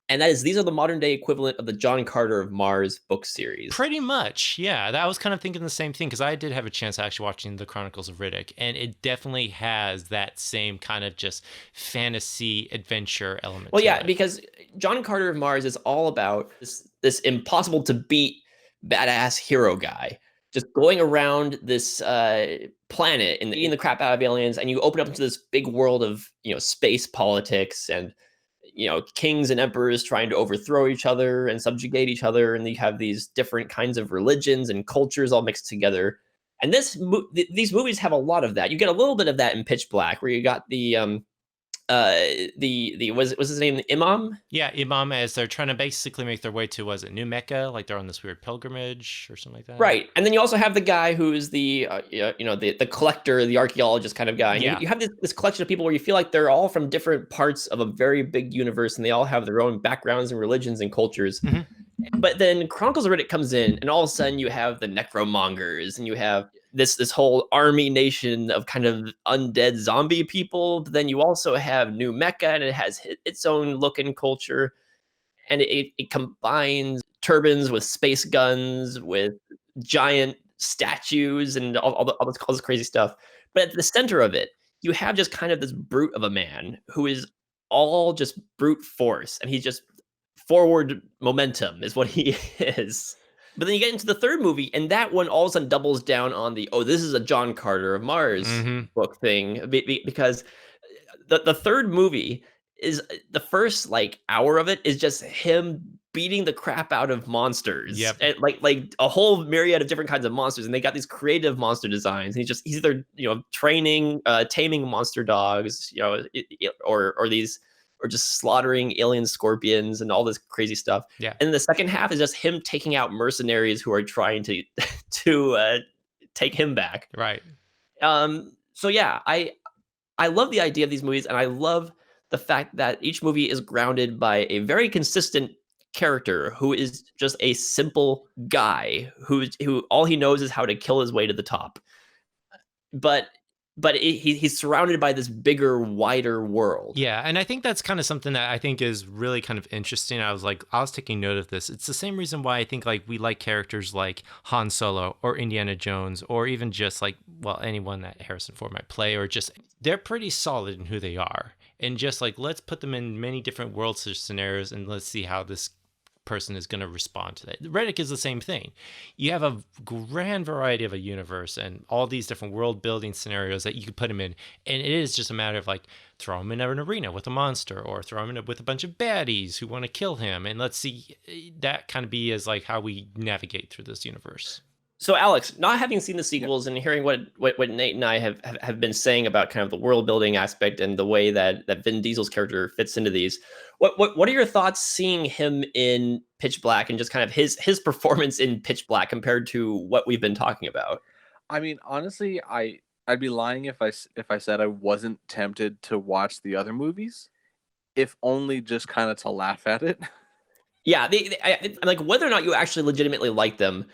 Speaker 1: And that is, these are the modern day equivalent of the John Carter of Mars book series.
Speaker 3: Pretty much, yeah. I was kind of thinking the same thing, because I did have a chance actually watching the Chronicles of Riddick, and it definitely has that same kind of just fantasy adventure element.
Speaker 1: Well,
Speaker 3: to
Speaker 1: yeah,
Speaker 3: it.
Speaker 1: because John Carter of Mars is all about this impossible to beat badass hero guy just going around this planet and eating the crap out of aliens, and you open up into this big world of space politics and kings and emperors trying to overthrow each other and subjugate each other, and you have these different kinds of religions and cultures all mixed together. And these movies have a lot of that. You get a little bit of that in Pitch Black, where you got the the was his name Imam?
Speaker 3: Yeah, Imam, as they're trying to basically make their way to, was it New Mecca? Like they're on this weird pilgrimage or something like that.
Speaker 1: Right, and then you also have the guy who's the the collector, the archaeologist kind of guy. And
Speaker 3: Yeah.
Speaker 1: you have this collection of people where you feel like they're all from different parts of a very big universe, and they all have their own backgrounds and religions and cultures.
Speaker 3: Mhm.
Speaker 1: But then Chronicles of Riddick comes in, and all of a sudden you have the necromongers, and you have this whole army nation of kind of undead zombie people. But then you also have New Mecca, and it has its own look and culture, and it combines turbans with space guns, with giant statues, and all this crazy stuff. But at the center of it, you have just kind of this brute of a man who is all just brute force, and he's just forward momentum is what he is. But then you get into the third movie, and that one all of a sudden doubles down on the, oh, this is a John Carter of Mars
Speaker 3: Mhm.
Speaker 1: book thing, because the third movie is the first like hour of it is just him beating the crap out of monsters.
Speaker 3: Yep.
Speaker 1: And like a whole myriad of different kinds of monsters, and they got these creative monster designs. And he's either training, taming monster dogs, or just slaughtering alien scorpions and all this crazy stuff.
Speaker 3: Yeah.
Speaker 1: And the second half is just him taking out mercenaries who are trying to take him back.
Speaker 3: Right.
Speaker 1: So yeah, I love the idea of these movies, and I love the fact that each movie is grounded by a very consistent character who is just a simple guy who all he knows is how to kill his way to the top. But he's surrounded by this bigger, wider world.
Speaker 3: Yeah, and I think that's kind of something that I think is really kind of interesting. I was taking note of this. It's the same reason why I think like we like characters like Han Solo or Indiana Jones, or even just like, well, anyone that Harrison Ford might play, or just they're pretty solid in who they are. And just like, let's put them in many different world scenarios and let's see how this person is going to respond to that. Riddick is the same thing. You have a grand variety of a universe and all these different world building scenarios that you could put him in, and it is just a matter of like throw him in an arena with a monster, or throw him in with a bunch of baddies who want to kill him, and let's see that kind of be as like how we navigate through this universe.
Speaker 1: So Alex, not having seen the sequels and hearing what Nate and I have been saying about kind of the world building aspect and the way that Vin Diesel's character fits into these, what are your thoughts seeing him in Pitch Black and just kind of his performance in Pitch Black compared to what we've been talking about?
Speaker 2: I mean, honestly, I'd be lying if I said I wasn't tempted to watch the other movies, if only just kind of to laugh at it.
Speaker 1: Yeah, like whether or not you actually legitimately like them.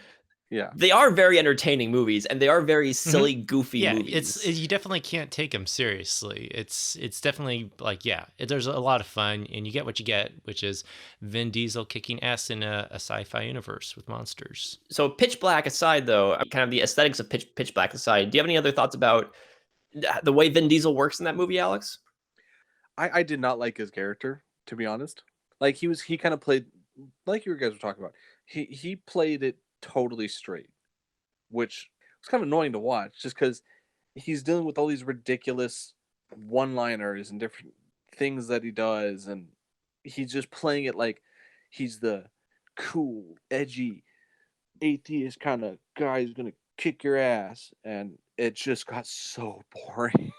Speaker 2: Yeah,
Speaker 1: they are very entertaining movies, and they are very silly, goofy movies.
Speaker 3: You definitely can't take them seriously. It's definitely like, there's a lot of fun, and you get what you get, which is Vin Diesel kicking ass in a sci-fi universe with monsters.
Speaker 1: So Pitch Black aside, though, kind of the aesthetics of Pitch Black aside, do you have any other thoughts about the way Vin Diesel works in that movie, Alex?
Speaker 2: I did not like his character, to be honest. Like he kind of played, like you guys were talking about, he played it totally straight, which was kind of annoying to watch, just because he's dealing with all these ridiculous one-liners and different things that he does, and he's just playing it like he's the cool, edgy, atheist kind of guy who's gonna kick your ass, and it just got so boring.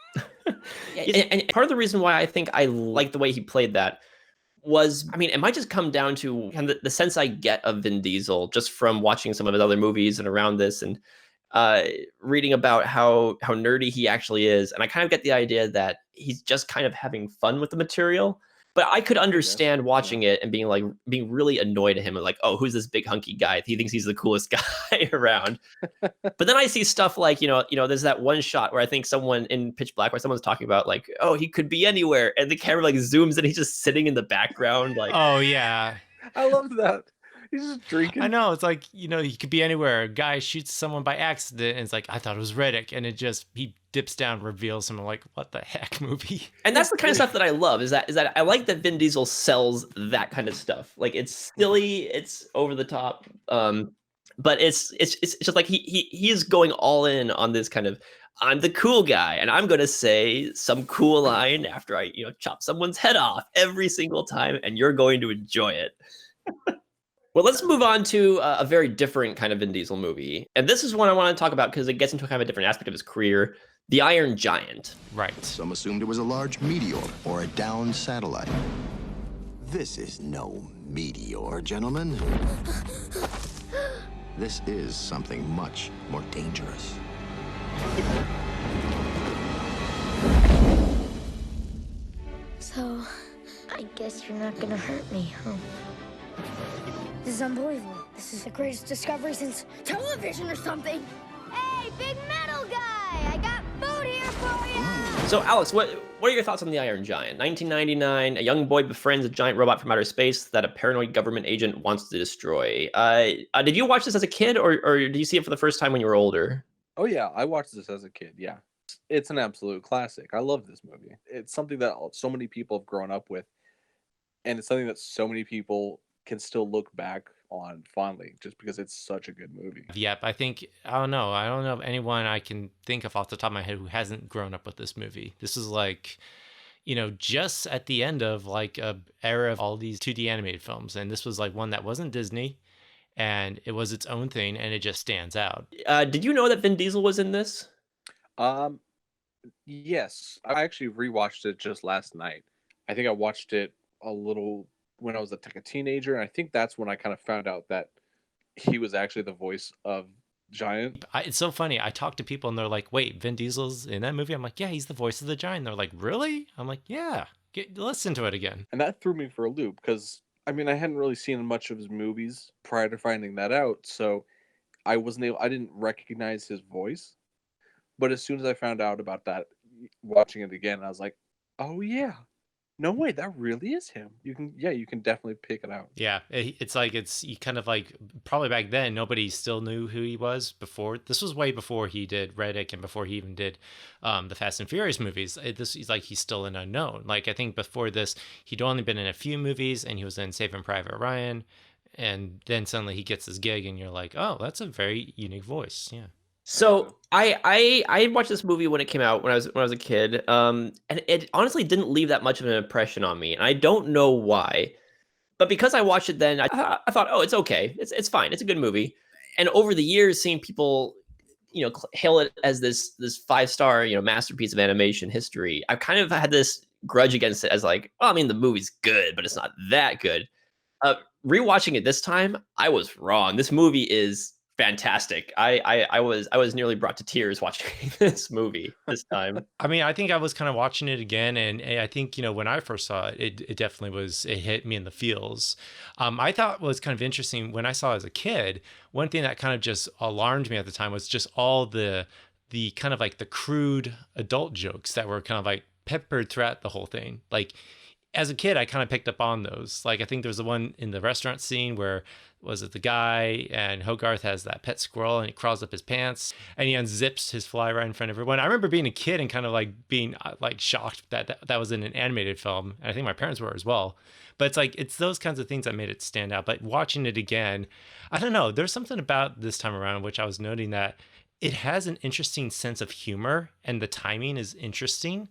Speaker 1: And part of the reason why I think I like the way he played that was, I mean, it might just come down to kind of the sense I get of Vin Diesel just from watching some of his other movies and around this, and reading about how nerdy he actually is. And I kind of get the idea that he's just kind of having fun with the material. But I could understand watching it and being really annoyed at him and like, oh, who's this big hunky guy? He thinks he's the coolest guy around. But then I see stuff like, there's that one shot where I think someone in Pitch Black where someone's talking about like, oh, he could be anywhere. And the camera like zooms and he's just sitting in the background. Like,
Speaker 3: oh yeah.
Speaker 2: I love that. He's just drinking.
Speaker 3: I know. It's like, he could be anywhere. A guy shoots someone by accident and it's like, I thought it was Riddick. And he dips down, reveals him. I'm like, what the heck, movie?
Speaker 1: And that's the kind of stuff that I love is that I like that Vin Diesel sells that kind of stuff. Like it's silly, it's over the top. But it's just like he is going all in on this kind of, I'm the cool guy and I'm going to say some cool line after I, chop someone's head off every single time and you're going to enjoy it. Well, let's move on to a very different kind of Vin Diesel movie. And this is one I want to talk about because it gets into kind of a different aspect of his career, The Iron Giant.
Speaker 3: Right.
Speaker 8: Some assumed it was a large meteor or a downed satellite. This is no meteor, gentlemen. This is something much more dangerous.
Speaker 9: So, I guess you're not gonna hurt me, huh? This is unbelievable. This is the greatest discovery since television or something. Hey, big metal guy! I got food here for you!
Speaker 1: So, Alex, what are your thoughts on The Iron Giant? 1999, a young boy befriends a giant robot from outer space that a paranoid government agent wants to destroy. Did you watch this as a kid, or did you see it for the first time when you were older?
Speaker 2: Oh yeah, I watched this as a kid. Yeah, it's an absolute classic. I love this movie. It's something that so many people have grown up with, and it's something that so many people can still look back on fondly, just because it's such a good movie.
Speaker 3: Yep, I don't know of anyone I can think of off the top of my head who hasn't grown up with this movie. This is like, just at the end of like a era of all these 2D animated films, and this was like one that wasn't Disney, and it was its own thing, and it just stands out.
Speaker 1: Did you know that Vin Diesel was in this?
Speaker 2: Yes, I actually rewatched it just last night. I think I watched it a little when I was a teenager, and I think that's when I kind of found out that he was actually the voice of Giant.
Speaker 3: It's so funny. I talk to people and they're like, "Wait, Vin Diesel's in that movie?" I'm like, "Yeah, he's the voice of the Giant." They're like, "Really?" I'm like, "Yeah, listen to it again."
Speaker 2: And that threw me for a loop because I hadn't really seen much of his movies prior to finding that out, so I didn't recognize his voice. But as soon as I found out about that, watching it again, I was like, "Oh yeah, no way, that really is him." You can definitely pick it out.
Speaker 3: Yeah, you kind of like, probably back then nobody still knew who he was before. This was way before he did Riddick and before he even did the Fast and Furious movies. He's still an unknown. Like, I think before this he'd only been in a few movies, and he was in Saving Private Ryan, and then suddenly he gets this gig and you're like, "Oh, that's a very unique voice." Yeah.
Speaker 1: So I watched this movie when it came out when I was a kid, and it honestly didn't leave that much of an impression on me, and I don't know why. But because I watched it then, I thought, oh, it's okay, it's fine, it's a good movie. And over the years, seeing people, hail it as this 5-star masterpiece of animation history, I've kind of had this grudge against it as like, well, the movie's good, but it's not that good. Rewatching it this time, I was wrong. This movie is fantastic. I was nearly brought to tears watching this movie this time.
Speaker 3: I think I was kind of watching it again, and I think, when I first saw it, it definitely it hit me in the feels. I thought was kind of interesting when I saw it as a kid. One thing that kind of just alarmed me at the time was just all the kind of like the crude adult jokes that were kind of like peppered throughout the whole thing. Like, as a kid, I kind of picked up on those. Like, I think there's the one in the restaurant scene where, was it the guy and Hogarth has that pet squirrel and he crawls up his pants and he unzips his fly right in front of everyone. I remember being a kid and kind of like being like shocked that was in an animated film. And I think my parents were as well. But it's those kinds of things that made it stand out. But watching it again, I don't know, there's something about this time around which I was noting that it has an interesting sense of humor and the timing is interesting.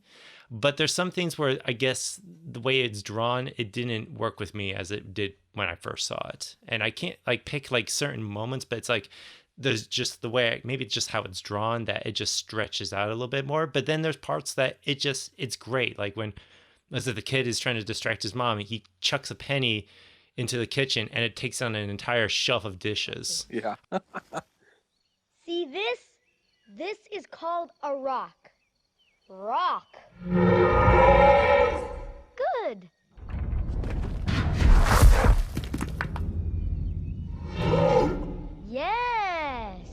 Speaker 3: But there's some things where I guess the way it's drawn, it didn't work with me as it did when I first saw it. And I can't pick certain moments, but it's like there's just the way, maybe it's just how it's drawn that it just stretches out a little bit more. But then there's parts that it's great. Like when, as if the kid is trying to distract his mom, he chucks a penny into the kitchen and it takes on an entire shelf of dishes.
Speaker 2: Yeah.
Speaker 9: See this? This is called a rock. Rock. Good. Yes.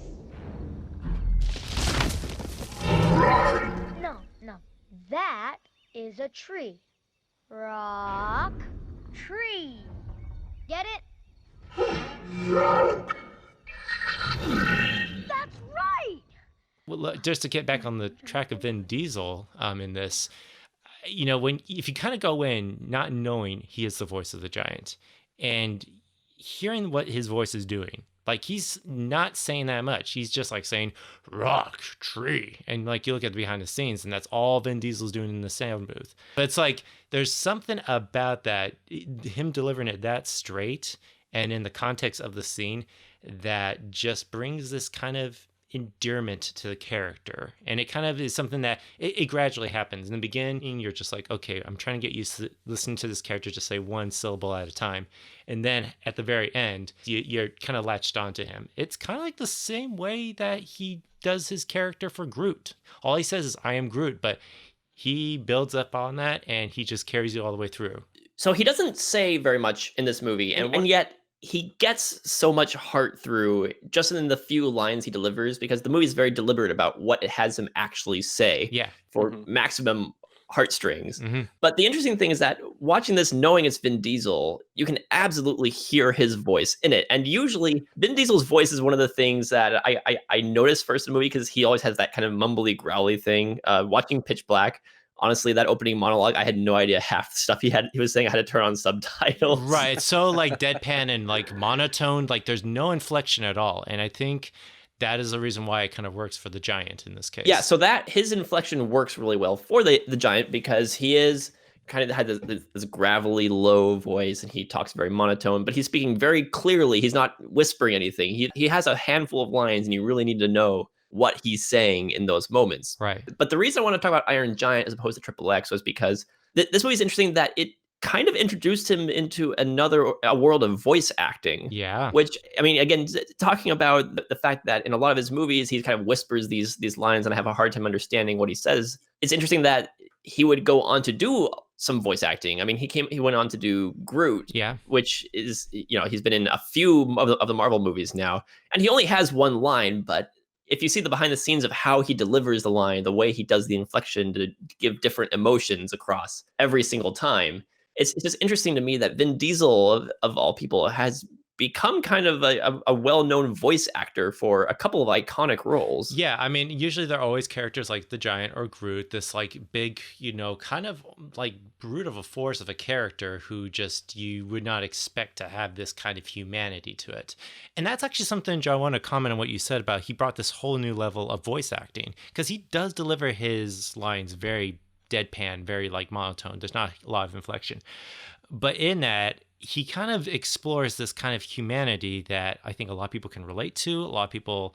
Speaker 9: No. That is a tree. Rock. Tree. Get it? That's right.
Speaker 3: Well, just to get back on the track of Vin Diesel in this, if you kind of go in not knowing he is the voice of the Giant and hearing what his voice is doing, like he's not saying that much. He's just like saying rock, tree. And like you look at the behind the scenes and that's all Vin Diesel's doing in the sound booth. But it's like there's something about that, him delivering it that straight and in the context of the scene that just brings this kind of endearment to the character. And it kind of is something that it gradually happens. In the beginning, you're just like, okay, I'm trying to get used to listening to this character just say one syllable at a time. And then at the very end, you're kind of latched onto him. It's kind of like the same way that he does his character for Groot. All he says is, I am Groot, but he builds up on that and he just carries you all the way through.
Speaker 1: So he doesn't say very much in this movie, and yet he gets so much heart through just in the few lines he delivers, because the movie is very deliberate about what it has him actually say for maximum heartstrings. But the interesting thing is that watching this, knowing it's Vin Diesel, you can absolutely hear his voice in it. And usually Vin Diesel's voice is one of the things that I noticed first in the movie, because he always has that kind of mumbly, growly thing. Watching Pitch Black, honestly, that opening monologue, I had no idea half the stuff he was saying. I had to turn on subtitles.
Speaker 3: Right. It's so like deadpan and like monotone, like there's no inflection at all. And I think that is the reason why it kind of works for the Giant in this case.
Speaker 1: Yeah, so that his inflection works really well for the Giant, because he is kind of had this gravelly, low voice, and he talks very monotone, but he's speaking very clearly. He's not whispering anything. He has a handful of lines, and you really need to know what he's saying in those moments.
Speaker 3: Right.
Speaker 1: But the reason I want to talk about Iron Giant as opposed to Triple X was because this movie is interesting that it kind of introduced him into a world of voice acting.
Speaker 3: Yeah.
Speaker 1: Which, I mean, again, talking about the fact that in a lot of his movies, he kind of whispers these lines, and I have a hard time understanding what he says. It's interesting that he would go on to do some voice acting. I mean, he went on to do Groot, which is, he's been in a few of the Marvel movies now, and he only has one line, but if you see the behind the scenes of how he delivers the line, the way he does the inflection to give different emotions across every single time, it's just interesting to me that Vin Diesel, of all people, has become kind of a well-known voice actor for a couple of iconic roles.
Speaker 3: Yeah, I mean, usually they're always characters like the Giant or Groot, this like big, kind of like brute of a force of a character who just you would not expect to have this kind of humanity to it. And that's actually something, Joe, I want to comment on what you said about he brought this whole new level of voice acting, because he does deliver his lines very deadpan, very like monotone. There's not a lot of inflection. But in that, he kind of explores this kind of humanity that I think a lot of people can relate to, a lot of people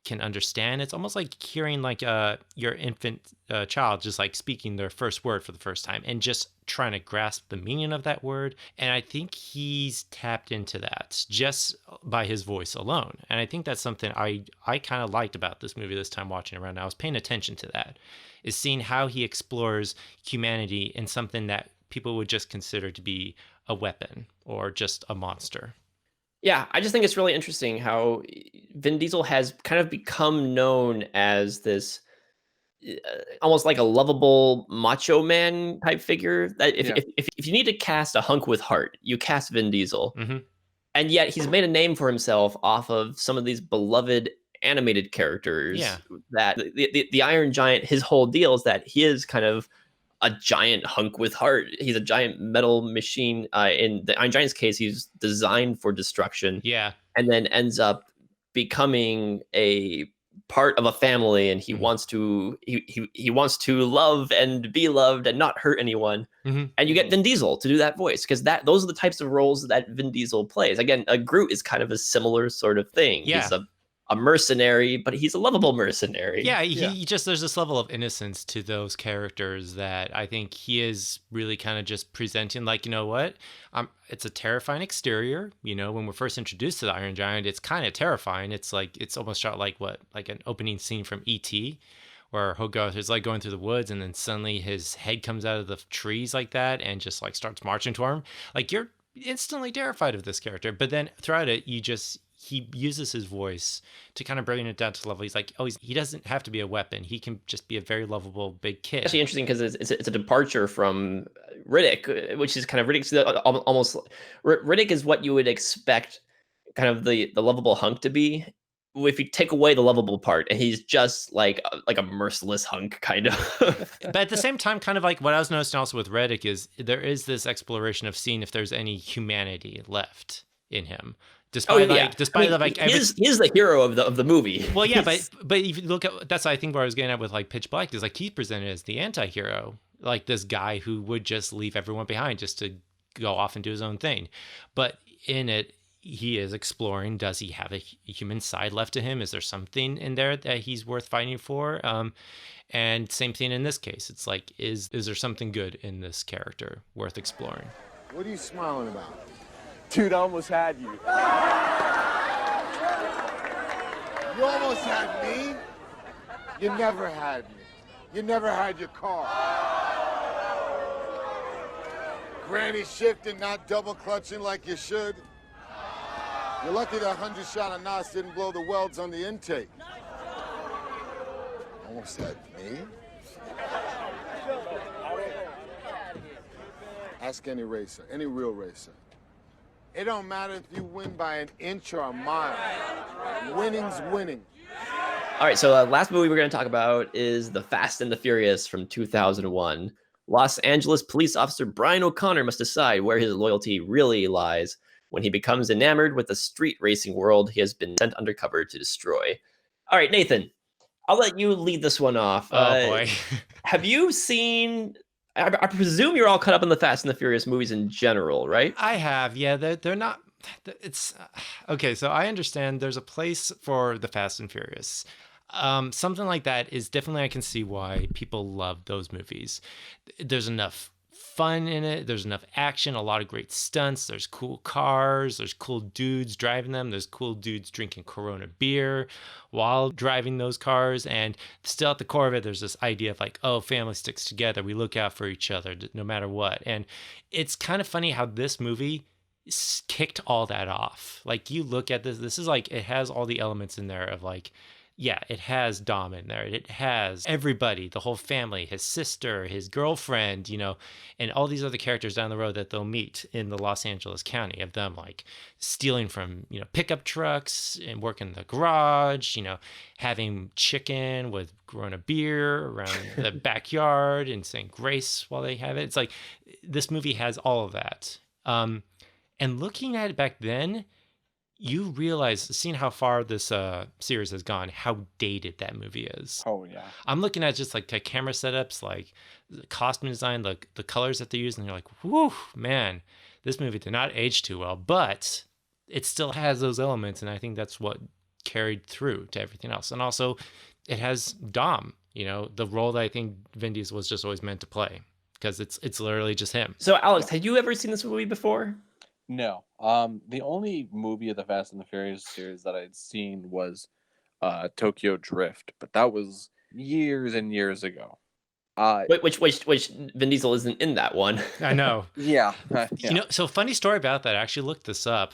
Speaker 3: can understand. It's almost like hearing like your infant child just like speaking their first word for the first time and just trying to grasp the meaning of that word. And I think he's tapped into that just by his voice alone. And I think that's something I kind of liked about this movie this time watching around. I was paying attention to that, is seeing how he explores humanity in something that people would just consider to be a weapon or just a monster.
Speaker 1: Yeah, I just think it's really interesting how Vin Diesel has kind of become known as this almost like a lovable macho man type figure. That if you need to cast a hunk with heart, you cast Vin Diesel. And yet he's made a name for himself off of some of these beloved animated characters.
Speaker 3: Yeah.
Speaker 1: That the Iron Giant, his whole deal is that he is kind of a giant hunk with heart. He's a giant metal machine. In the Iron Giant's case, he's designed for destruction.
Speaker 3: Yeah.
Speaker 1: And then ends up becoming a part of a family, and he wants to he wants to love and be loved and not hurt anyone. And you get Vin Diesel to do that voice, because those are the types of roles that Vin Diesel plays. Again, a Groot is kind of a similar sort of thing.
Speaker 3: Yeah.
Speaker 1: He's a mercenary, but he's a lovable mercenary.
Speaker 3: Yeah, he just, there's this level of innocence to those characters that I think he is really kind of just presenting like, you know what? It's a terrifying exterior. When we're first introduced to the Iron Giant, it's kind of terrifying. It's like, it's almost shot like an opening scene from E.T., where Hogarth is like going through the woods, and then suddenly his head comes out of the trees like that and just like starts marching toward him. Like, you're instantly terrified of this character. But then throughout it, he uses his voice to kind of bring it down to the level. He's like, he doesn't have to be a weapon. He can just be a very lovable big kid.
Speaker 1: Actually interesting, because it's a departure from Riddick, which is kind of Riddick's almost. Riddick is what you would expect kind of the lovable hunk to be, if you take away the lovable part, and he's just like a merciless hunk kind of.
Speaker 3: But at the same time, kind of like what I was noticing also with Riddick is there is this exploration of seeing if there's any humanity left in him. Despite
Speaker 1: he's the hero of the movie.
Speaker 3: Well, yeah, but if you look at, that's I think where I was getting at with like Pitch Black, is like he's presented as the anti-hero, like this guy who would just leave everyone behind just to go off and do his own thing. But in it, he is exploring, does he have a human side left to him? Is there something in there that he's worth fighting for? And same thing in this case. It's like, is there something good in this character worth exploring?
Speaker 4: What are you smiling about?
Speaker 10: Dude, I almost had you.
Speaker 4: You almost had me? You never had me. You never had your car. Granny shifting, not double clutching like you should. You're lucky that 100 shot of Nas didn't blow the welds on the intake. Almost had me? Ask any racer, any real racer. It don't matter if you win by an inch or a mile. Winning's winning.
Speaker 1: All right, so last movie we're going to talk about is The Fast and the Furious from 2001. Los Angeles police officer Brian O'Connor must decide where his loyalty really lies when he becomes enamored with the street racing world he has been sent undercover to destroy. All right, Nathan, I'll let you lead this one off.
Speaker 3: Oh, boy.
Speaker 1: Have you seen... I presume you're all caught up on the Fast and the Furious movies in general, right?
Speaker 3: I have, yeah. They're not. It's okay. So I understand there's a place for the Fast and Furious. Something like that is definitely, I can see why people love those movies. There's enough fun in it. There's enough action, a lot of great stunts. There's cool cars. There's cool dudes driving them. There's cool dudes drinking Corona beer while driving those cars. And still at the core of it, there's this idea of like, oh, family sticks together. We look out for each other no matter what. And it's kind of funny how this movie kicked all that off. Like, you look at this is like, it has all the elements in there of like, yeah, it has Dom in there. It has everybody, the whole family, his sister, his girlfriend, you know, and all these other characters down the road that they'll meet in the Los Angeles County, of them like stealing from, you know, pickup trucks and working in the garage, you know, having chicken with Corona beer around the backyard and saying grace while they have it. It's like, this movie has all of that. And looking at it back then, you realize, seeing how far this series has gone, how dated that movie is.
Speaker 2: Oh, yeah.
Speaker 3: I'm looking at just like the camera setups, like the costume design, the colors that they use, and you're like, whew, man, this movie did not age too well, but it still has those elements, and I think that's what carried through to everything else. And also, it has Dom, you know, the role that I think Vin Diesel was just always meant to play, because it's literally just him.
Speaker 1: So, Alex, had you ever seen this movie before?
Speaker 2: No. The only movie of the Fast and the Furious series that I'd seen was Tokyo Drift, but that was years and years ago.
Speaker 1: Which Vin Diesel isn't in that one.
Speaker 3: I know.
Speaker 2: Yeah.
Speaker 3: You know, so funny story about that. I actually looked this up.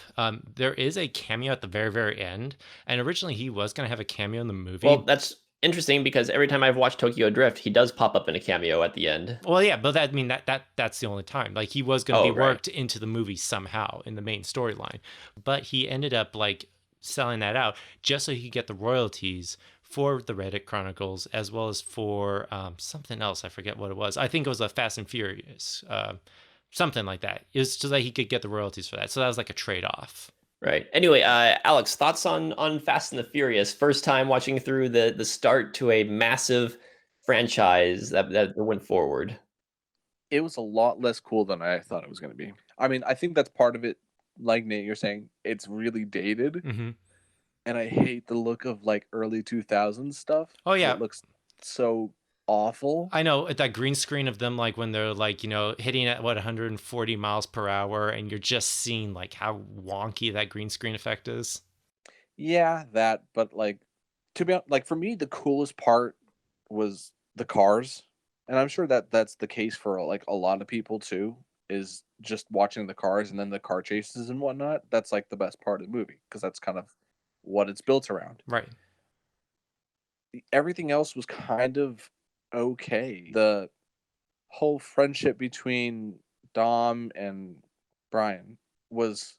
Speaker 3: There is a cameo at the very, very end, and originally he was going to have a cameo in the movie.
Speaker 1: Well, that's interesting because every time I've watched Tokyo Drift, he does pop up in a cameo at the end.
Speaker 3: Well, yeah, but that's the only time. Like, he was going to be
Speaker 1: right.
Speaker 3: worked into the movie somehow in the main storyline, but he ended up like selling that out just so he could get the royalties for the Reddit Chronicles, as well as for something else. I forget what it was. I think it was a Fast and Furious, something like that. It was so that he could get the royalties for that. So that was like a trade-off.
Speaker 1: Right. Anyway, Alex, thoughts on Fast and the Furious? First time watching through the start to a massive franchise that went forward.
Speaker 2: It was a lot less cool than I thought it was going to be. I mean, I think that's part of it. Like Nate, you're saying, it's really dated.
Speaker 3: Mm-hmm.
Speaker 2: And I hate the look of like early 2000s stuff.
Speaker 3: Oh, yeah.
Speaker 2: It looks so awful.
Speaker 3: I know, that green screen of them, like when they're like, you know, hitting at 140 miles per hour, and you're just seeing like how wonky that green screen effect is.
Speaker 2: Yeah, that, but like, to be honest, like for me, the coolest part was the cars. And I'm sure that that's the case for like a lot of people too, is just watching the cars and then the car chases and whatnot. That's like the best part of the movie, because that's kind of what it's built around.
Speaker 3: Right.
Speaker 2: Everything else was kind of okay. The whole friendship between Dom and Brian was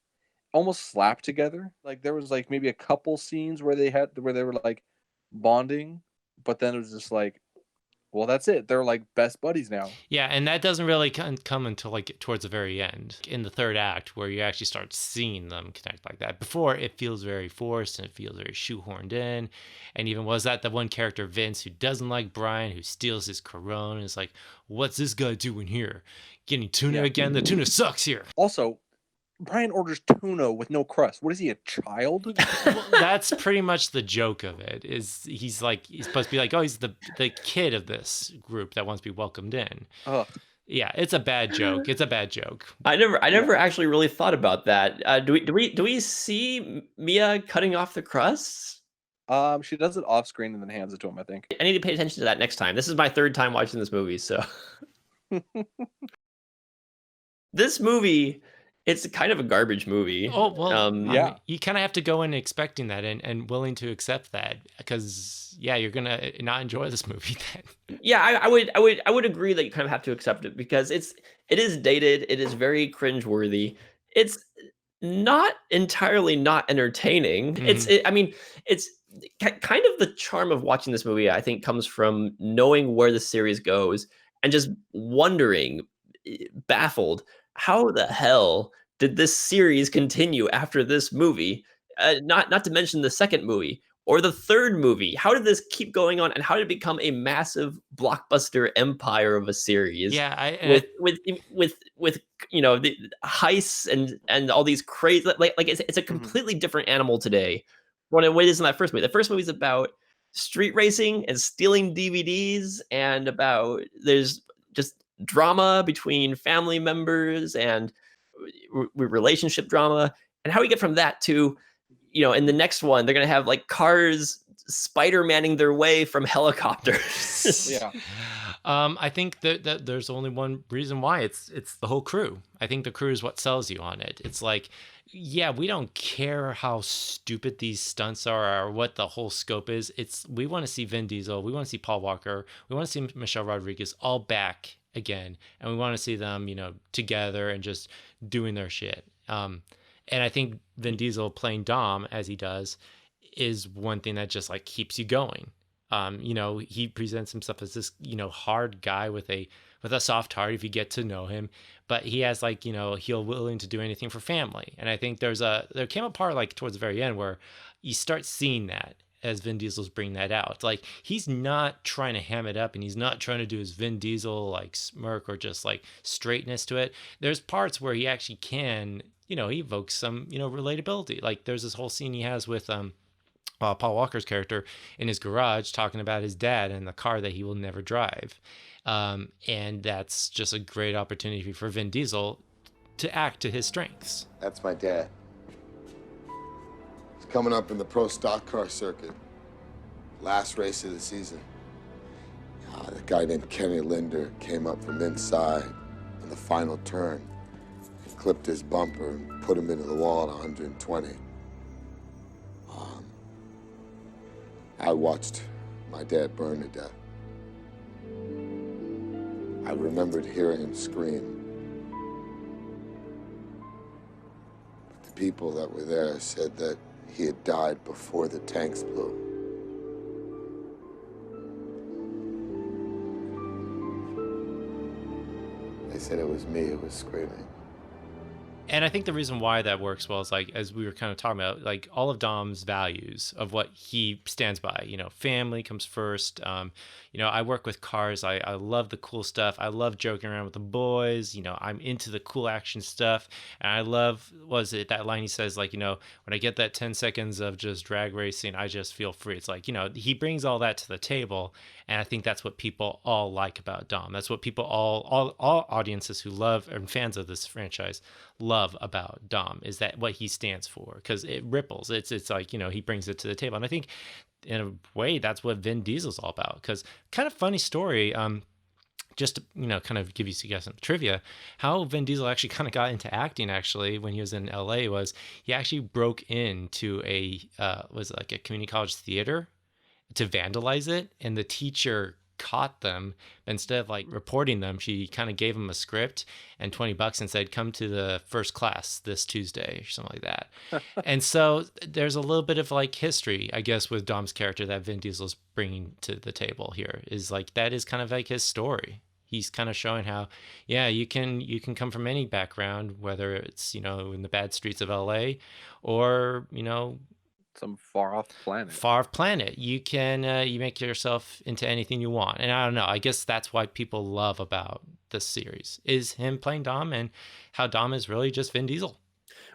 Speaker 2: almost slapped together. Like, there was like maybe a couple scenes where they were like bonding, but then it was just like, well, that's it. They're like best buddies now.
Speaker 3: Yeah, and that doesn't really come until like towards the very end, in the third act, where you actually start seeing them connect like that. Before, it feels very forced and it feels very shoehorned in. And even was that the one character, Vince, who doesn't like Brian, who steals his Corona, and is like, what's this guy doing here? Getting tuna again? The tuna sucks here.
Speaker 2: Also, Brian orders tuna with no crust. What is he, a child?
Speaker 3: Well, that's pretty much the joke of it. Is he's supposed to be like, oh, he's the kid of this group that wants to be welcomed in.
Speaker 2: Ugh.
Speaker 3: Yeah, it's a bad joke. It's a bad joke.
Speaker 1: I never actually really thought about that. Do we see Mia cutting off the crusts?
Speaker 2: She does it off screen and then hands it to him, I think.
Speaker 1: I need to pay attention to that next time. This is my third time watching this movie, so this movie, it's kind of a garbage movie.
Speaker 3: Oh, well,
Speaker 2: yeah.
Speaker 3: You kind of have to go in expecting that and willing to accept that, because yeah, you're gonna not enjoy this movie then.
Speaker 1: Yeah, I would agree that you kind of have to accept it because it is dated. It is very cringeworthy. It's not entirely not entertaining. I mean, it's kind of the charm of watching this movie, I think, comes from knowing where the series goes and just wondering, baffled, how the hell did this series continue after this movie? Not to mention the second movie or the third movie. How did this keep going on, and how did it become a massive blockbuster empire of a series?
Speaker 3: Yeah,
Speaker 1: with the heists and all these crazy it's a completely different animal today when it is in that first movie. The first movie is about street racing and stealing DVDs, and about there's just drama between family members and relationship drama, and how we get from that to, in the next one they're gonna have like cars Spider-Manning their way from helicopters.
Speaker 2: Yeah.
Speaker 3: I think that there's only one reason why. It's the whole crew. I think the crew is what sells you on it. It's like, yeah, we don't care how stupid these stunts are or what the whole scope is. We want to see Vin Diesel, we want to see Paul Walker, we want to see Michelle Rodriguez all back again, and we want to see them, together and just doing their shit. And I think Vin Diesel playing Dom as he does is one thing that just like keeps you going. He presents himself as this, hard guy with a soft heart if you get to know him, but he has he'll willing to do anything for family. And I think there came a part like towards the very end where you start seeing that as Vin Diesel's bringing that out. Like, he's not trying to ham it up, and he's not trying to do his Vin Diesel like smirk or just like straightness to it. There's parts where he actually can, he evokes some, relatability. Like, there's this whole scene he has with Paul Walker's character in his garage talking about his dad and the car that he will never drive. And that's just a great opportunity for Vin Diesel to act to his strengths.
Speaker 4: That's my dad. He's coming up in the pro stock car circuit. Last race of the season. The guy named Kenny Linder came up from inside in the final turn and clipped his bumper and put him into the wall at 120. I watched my dad burn to death. I remembered hearing him scream. But the people that were there said that he had died before the tanks blew. They said it was me who was screaming.
Speaker 3: And I think the reason why that works well is, like, as we were kind of talking about, like, all of Dom's values of what he stands by. Family comes first. I work with cars. I love the cool stuff. I love joking around with the boys. I'm into the cool action stuff. And I love, that line he says, like, when I get that 10 seconds of just drag racing, I just feel free. It's like, he brings all that to the table. And I think that's what people all like about Dom. That's what people, all audiences who love and fans of this franchise love about Dom, is that what he stands for, because it ripples. It's like, he brings it to the table. And I think in a way that's what Vin Diesel's all about. Because kind of funny story, just to, kind of give you guys some trivia, how Vin Diesel actually kind of got into acting actually when he was in LA was he actually broke into a community college theater to vandalize it, and the teacher caught them. Instead of like reporting them, she kind of gave him a script and $20 and said, come to the first class this Tuesday or something like that. And so there's a little bit of like history, I guess, with Dom's character that Vin Diesel's bringing to the table here. Is like, that is kind of like his story. He's kind of showing how, yeah, you can come from any background, whether it's, in the bad streets of LA or,
Speaker 2: some far off planet.
Speaker 3: You can you make yourself into anything you want. And I don't know, I guess that's why people love about this series, is him playing Dom and how Dom is really just Vin Diesel.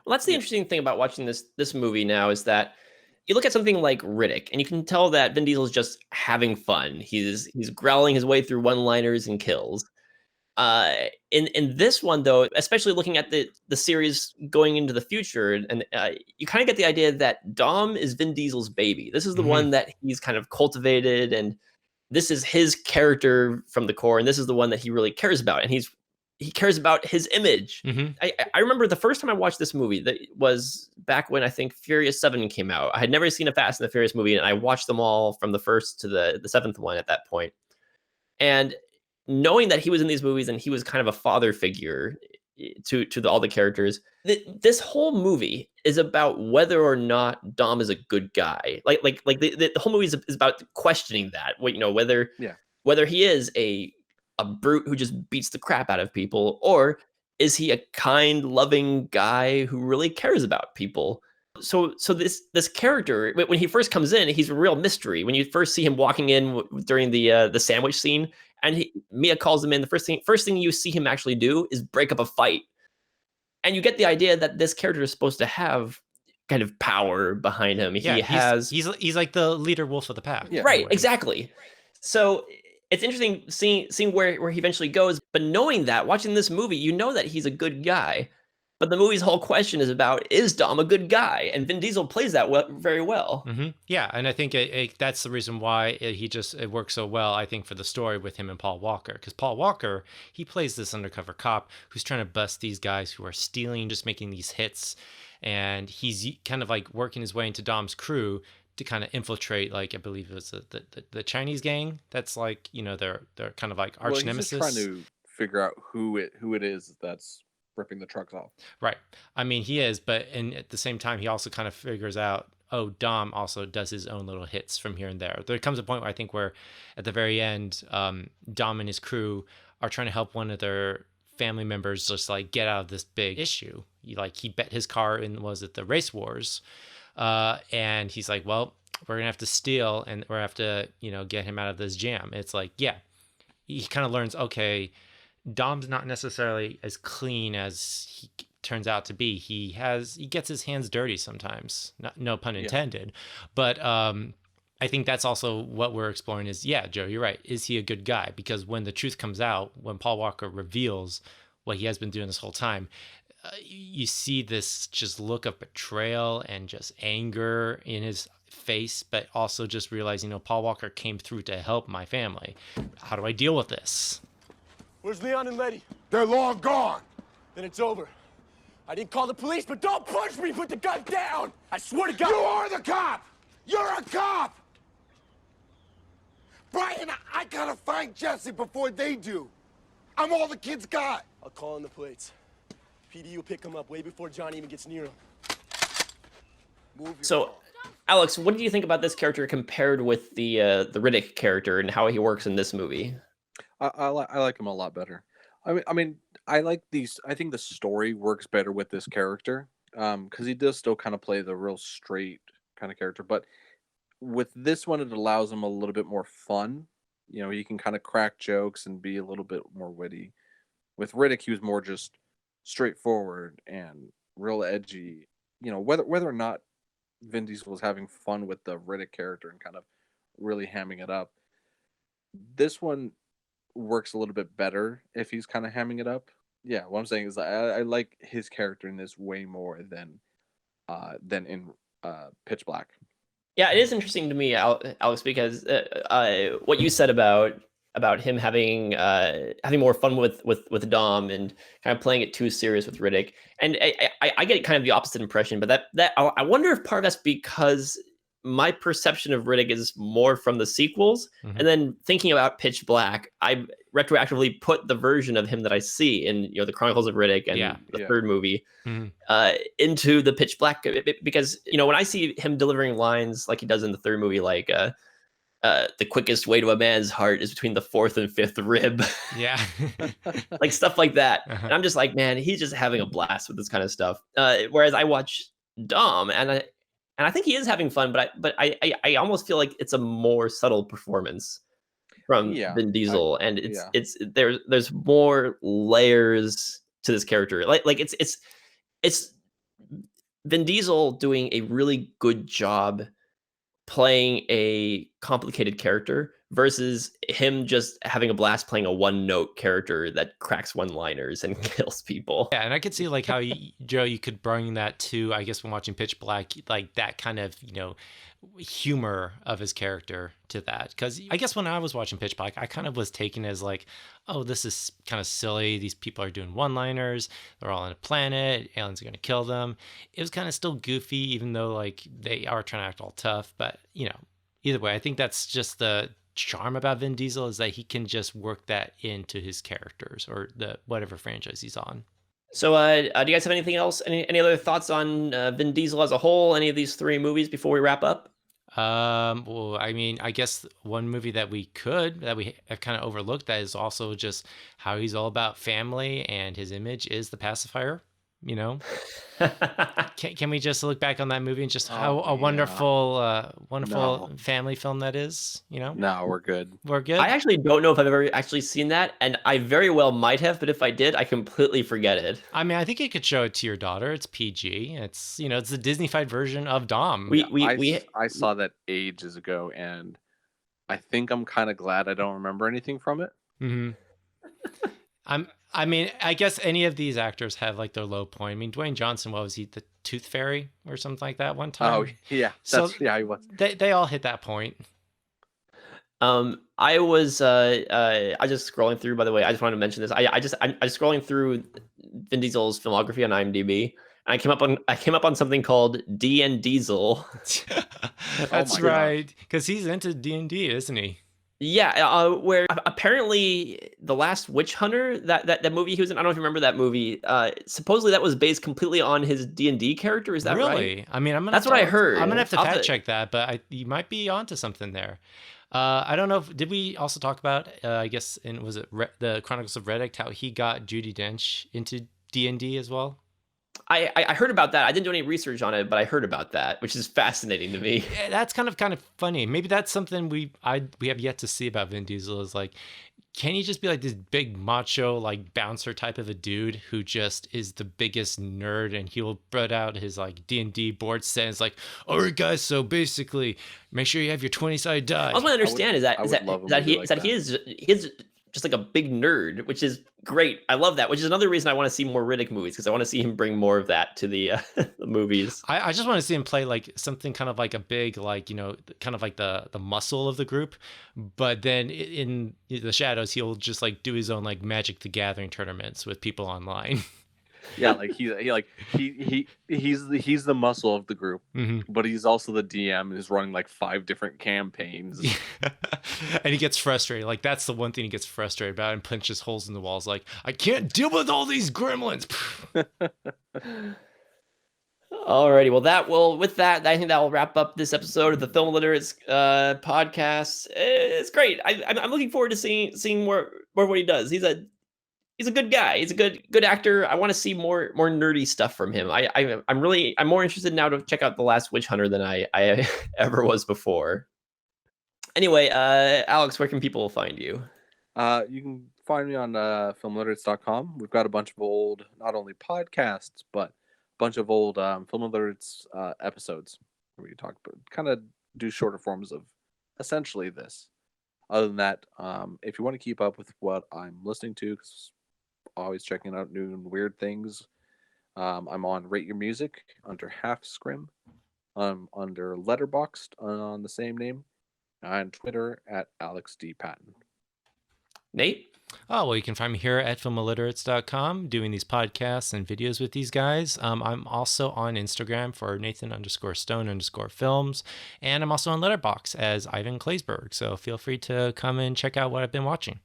Speaker 1: Well, that's the interesting thing about watching this movie now is that you look at something like Riddick, and you can tell that Vin Diesel is just having fun. He's growling his way through one-liners and kills. In this one though, especially looking at the series going into the future, and you kind of get the idea that Dom is Vin Diesel's baby. This is the one that he's kind of cultivated, and this is his character from the core, and this is the one that he really cares about, and he cares about his image. I remember the first time I watched this movie, that was back when I think Furious 7 came out. I had never seen a Fast and the Furious movie, and I watched them all from the first to the seventh one at that point. And knowing that he was in these movies and he was kind of a father figure to all the characters, this whole movie is about whether or not Dom is a good guy. Like the whole movie is about questioning that. Whether he is a brute who just beats the crap out of people, or is he a kind, loving guy who really cares about people? So this character, when he first comes in, he's a real mystery. When you first see him walking in during the sandwich scene, and Mia calls him in, the first thing you see him actually do is break up a fight, and you get the idea that this character is supposed to have kind of power behind him.
Speaker 3: He's like the leader wolf of the pack.
Speaker 1: Yeah, right, exactly. So it's interesting seeing where he eventually goes, but knowing that, watching this movie, you know that he's a good guy. But the movie's whole question is about, is Dom a good guy? And Vin Diesel plays that very well.
Speaker 3: Yeah, and I think that's the reason why it works so well, I think, for the story with him and Paul Walker. Because Paul Walker, he plays this undercover cop who's trying to bust these guys who are stealing, just making these hits. And he's kind of like working his way into Dom's crew to kind of infiltrate, like, I believe it was the Chinese gang. That's like, they're kind of like arch nemesis.
Speaker 2: He's just trying to figure out who it is that's ripping the trucks off.
Speaker 3: Right. I mean, he is, but at the same time, he also kind of figures out, oh, Dom also does his own little hits from here and there. There comes a point where I think where at the very end, Dom and his crew are trying to help one of their family members just like get out of this big issue. He bet his car in, was it the race wars? And he's like, well, we're gonna have to steal, and we're gonna have to, get him out of this jam. It's like, yeah, he kind of learns, okay, Dom's not necessarily as clean as he turns out to be. He gets his hands dirty sometimes. No pun intended. Yeah. But I think that's also what we're exploring is, yeah, Joe, you're right. Is he a good guy? Because when the truth comes out, when Paul Walker reveals what he has been doing this whole time, you see this just look of betrayal and just anger in his face, but also just realizing, Paul Walker came through to help my family. How do I deal with this?
Speaker 10: Where's Leon and Letty?
Speaker 4: They're long gone.
Speaker 10: Then it's over. I didn't call the police, but don't punch me! Put the gun down! I swear to God!
Speaker 4: You are the cop! You're a cop! Brian, I gotta find Jesse before they do. I'm all the kids got.
Speaker 10: I'll call in the plates. PD will pick him up way before Johnny even gets near him.
Speaker 1: So, Alex, what do you think about this character compared with the Riddick character and how he works in this movie?
Speaker 2: I like him a lot better. I mean, I like these. I think the story works better with this character, because he does still kind of play the real straight kind of character. But with this one, it allows him a little bit more fun. He can kind of crack jokes and be a little bit more witty. With Riddick, he was more just straightforward and real edgy. Whether or not Vin Diesel was having fun with the Riddick character and kind of really hamming it up, this one works a little bit better if he's kind of hamming it up. Yeah, what I'm saying is I like his character in this way more than in Pitch Black.
Speaker 1: Yeah, it is interesting to me, Alex, because what you said about him having more fun with Dom and kind of playing it too serious with Riddick, and I get kind of the opposite impression. But that I wonder if part of that's because my perception of Riddick is more from the sequels, and then thinking about Pitch Black, I retroactively put the version of him that I see in the Chronicles of Riddick and the third movie into the Pitch Black, because when I see him delivering lines like he does in the third movie, like the quickest way to a man's heart is between the fourth and fifth rib, like stuff like that, and I'm just like, man, he's just having a blast with this kind of stuff. Whereas I watch Dom and I think he is having fun, but I almost feel like it's a more subtle performance from Vin Diesel, and it's there's more layers to this character. Like it's Vin Diesel doing a really good job playing a complicated character versus him just having a blast playing a one-note character that cracks one-liners and kills people.
Speaker 3: Yeah, and I could see like how Joe, you could bring that to, I guess, when watching Pitch Black, like that kind of, humor of his character to that. Because I guess when I was watching Pitch Black, I kind of was taken as like, oh, this is kind of silly. These people are doing one-liners. They're all on a planet. Aliens are going to kill them. It was kind of still goofy, even though like they are trying to act all tough. But either way, I think that's just the charm about Vin Diesel, is that he can just work that into his characters or the whatever franchise he's on.
Speaker 1: So, do you guys have anything else? Any other thoughts on Vin Diesel as a whole? Any of these three movies before we wrap up?
Speaker 3: Well, I mean, I guess one movie that we have kind of overlooked that is also just how he's all about family and his image is The Pacifier. Can we just look back on that movie and just how a wonderful family film that is?
Speaker 2: No, we're good.
Speaker 3: We're good.
Speaker 1: I actually don't know if I've ever actually seen that, and I very well might have, but if I did, I completely forget it.
Speaker 3: I mean, I think you could show it to your daughter. It's PG. It's it's the Disney-fied version of Dom.
Speaker 2: I saw that ages ago, and I think I'm kind of glad I don't remember anything from it.
Speaker 3: Mm-hmm. I mean, I guess any of these actors have like their low point. I mean, Dwayne Johnson, what was he, the Tooth Fairy or something like that one time?
Speaker 2: Oh yeah, he was.
Speaker 3: They all hit that point.
Speaker 1: I was just scrolling through. By the way, I just wanted to mention this. I just scrolling through Vin Diesel's filmography on IMDb, and I came up on something called D and Diesel.
Speaker 3: That's right, because he's into D&D, isn't he?
Speaker 1: Yeah, where apparently The Last Witch Hunter, that movie he was in, I don't know if you remember that movie. Supposedly that was based completely on his D&D character. Is that
Speaker 3: really?
Speaker 1: right?
Speaker 3: I mean,
Speaker 1: that's what I heard.
Speaker 3: I'm gonna have to fact check that, but you might be onto something there. I don't know. Did we also talk about? I guess was it the Chronicles of Riddick, how he got Judi Dench into D&D as well?
Speaker 1: I heard about that. I didn't do any research on it, but I heard about that, which is fascinating to me.
Speaker 3: Yeah, that's kind of funny. Maybe that's something we have yet to see about Vin Diesel, is like, can he just be like this big macho, like bouncer type of a dude who just is the biggest nerd, and he'll put out his like D&D board set and it's like, all right guys, so basically make sure you have your 20-sided die.
Speaker 1: All I understand is that he is just like a big nerd, which is great. I love that, which is another reason I want to see more Riddick movies, because I want to see him bring more of that to the movies.
Speaker 3: I just want to see him play like something kind of like a big, like, kind of like the muscle of the group, but then in the shadows, he'll just like do his own like Magic the Gathering tournaments with people online.
Speaker 2: Yeah, like he's the muscle of the group, but he's also the DM and is running like 5 different campaigns.
Speaker 3: And he gets frustrated. Like that's the one thing he gets frustrated about, and punches holes in the walls. Like, I can't deal with all these gremlins.
Speaker 1: Alrighty, with that, I think that will wrap up this episode of the Film Illiterates podcast. It's great. I'm looking forward to seeing more what he does. He's a good guy. He's a good actor. I want to see more nerdy stuff from him. I'm more interested now to check out The Last Witch Hunter than I ever was before. Anyway, Alex, where can people find you?
Speaker 2: You can find me on filmliterates.com. We've got a bunch of old, not only podcasts, but a bunch of old Film Illiterates episodes where we talk, but kind of do shorter forms of essentially this. Other than that, if you want to keep up with what I'm listening to, because always checking out new and weird things, I'm on Rate Your Music under Half Scrim. I'm under Letterboxd on the same name, and Twitter at Alex D. Patton.
Speaker 1: Nate?
Speaker 3: Oh, well, you can find me here at filmilliterates.com doing these podcasts and videos with these guys. I'm also on Instagram for Nathan_Stone_films, and I'm also on Letterboxd as Ivan Claysberg. So feel free to come and check out what I've been watching.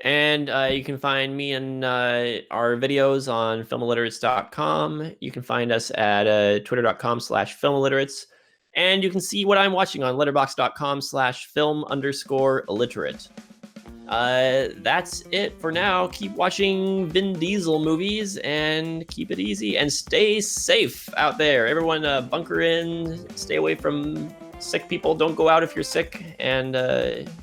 Speaker 1: And you can find me and our videos on filmilliterates.com. You can find us at twitter.com/filmilliterates. And you can see what I'm watching on letterboxd.com/film_illiterate. That's it for now. Keep watching Vin Diesel movies and keep it easy and stay safe out there. Everyone bunker in, stay away from sick people, don't go out if you're sick, and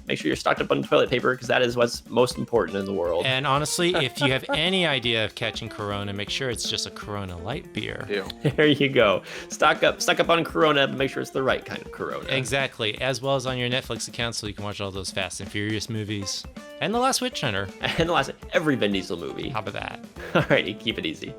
Speaker 1: make sure you're stocked up on toilet paper, because that is what's most important in the world.
Speaker 3: And honestly, if you have any idea of catching Corona, make sure it's just a Corona light beer.
Speaker 2: Ew.
Speaker 1: There you go. Stock up on Corona, but make sure it's the right kind of Corona.
Speaker 3: Exactly, as well as on your Netflix account, so you can watch all those Fast and Furious movies. And The Last Witch Hunter.
Speaker 1: And the last, every Vin Diesel movie.
Speaker 3: How about that?
Speaker 1: Alrighty, keep it easy.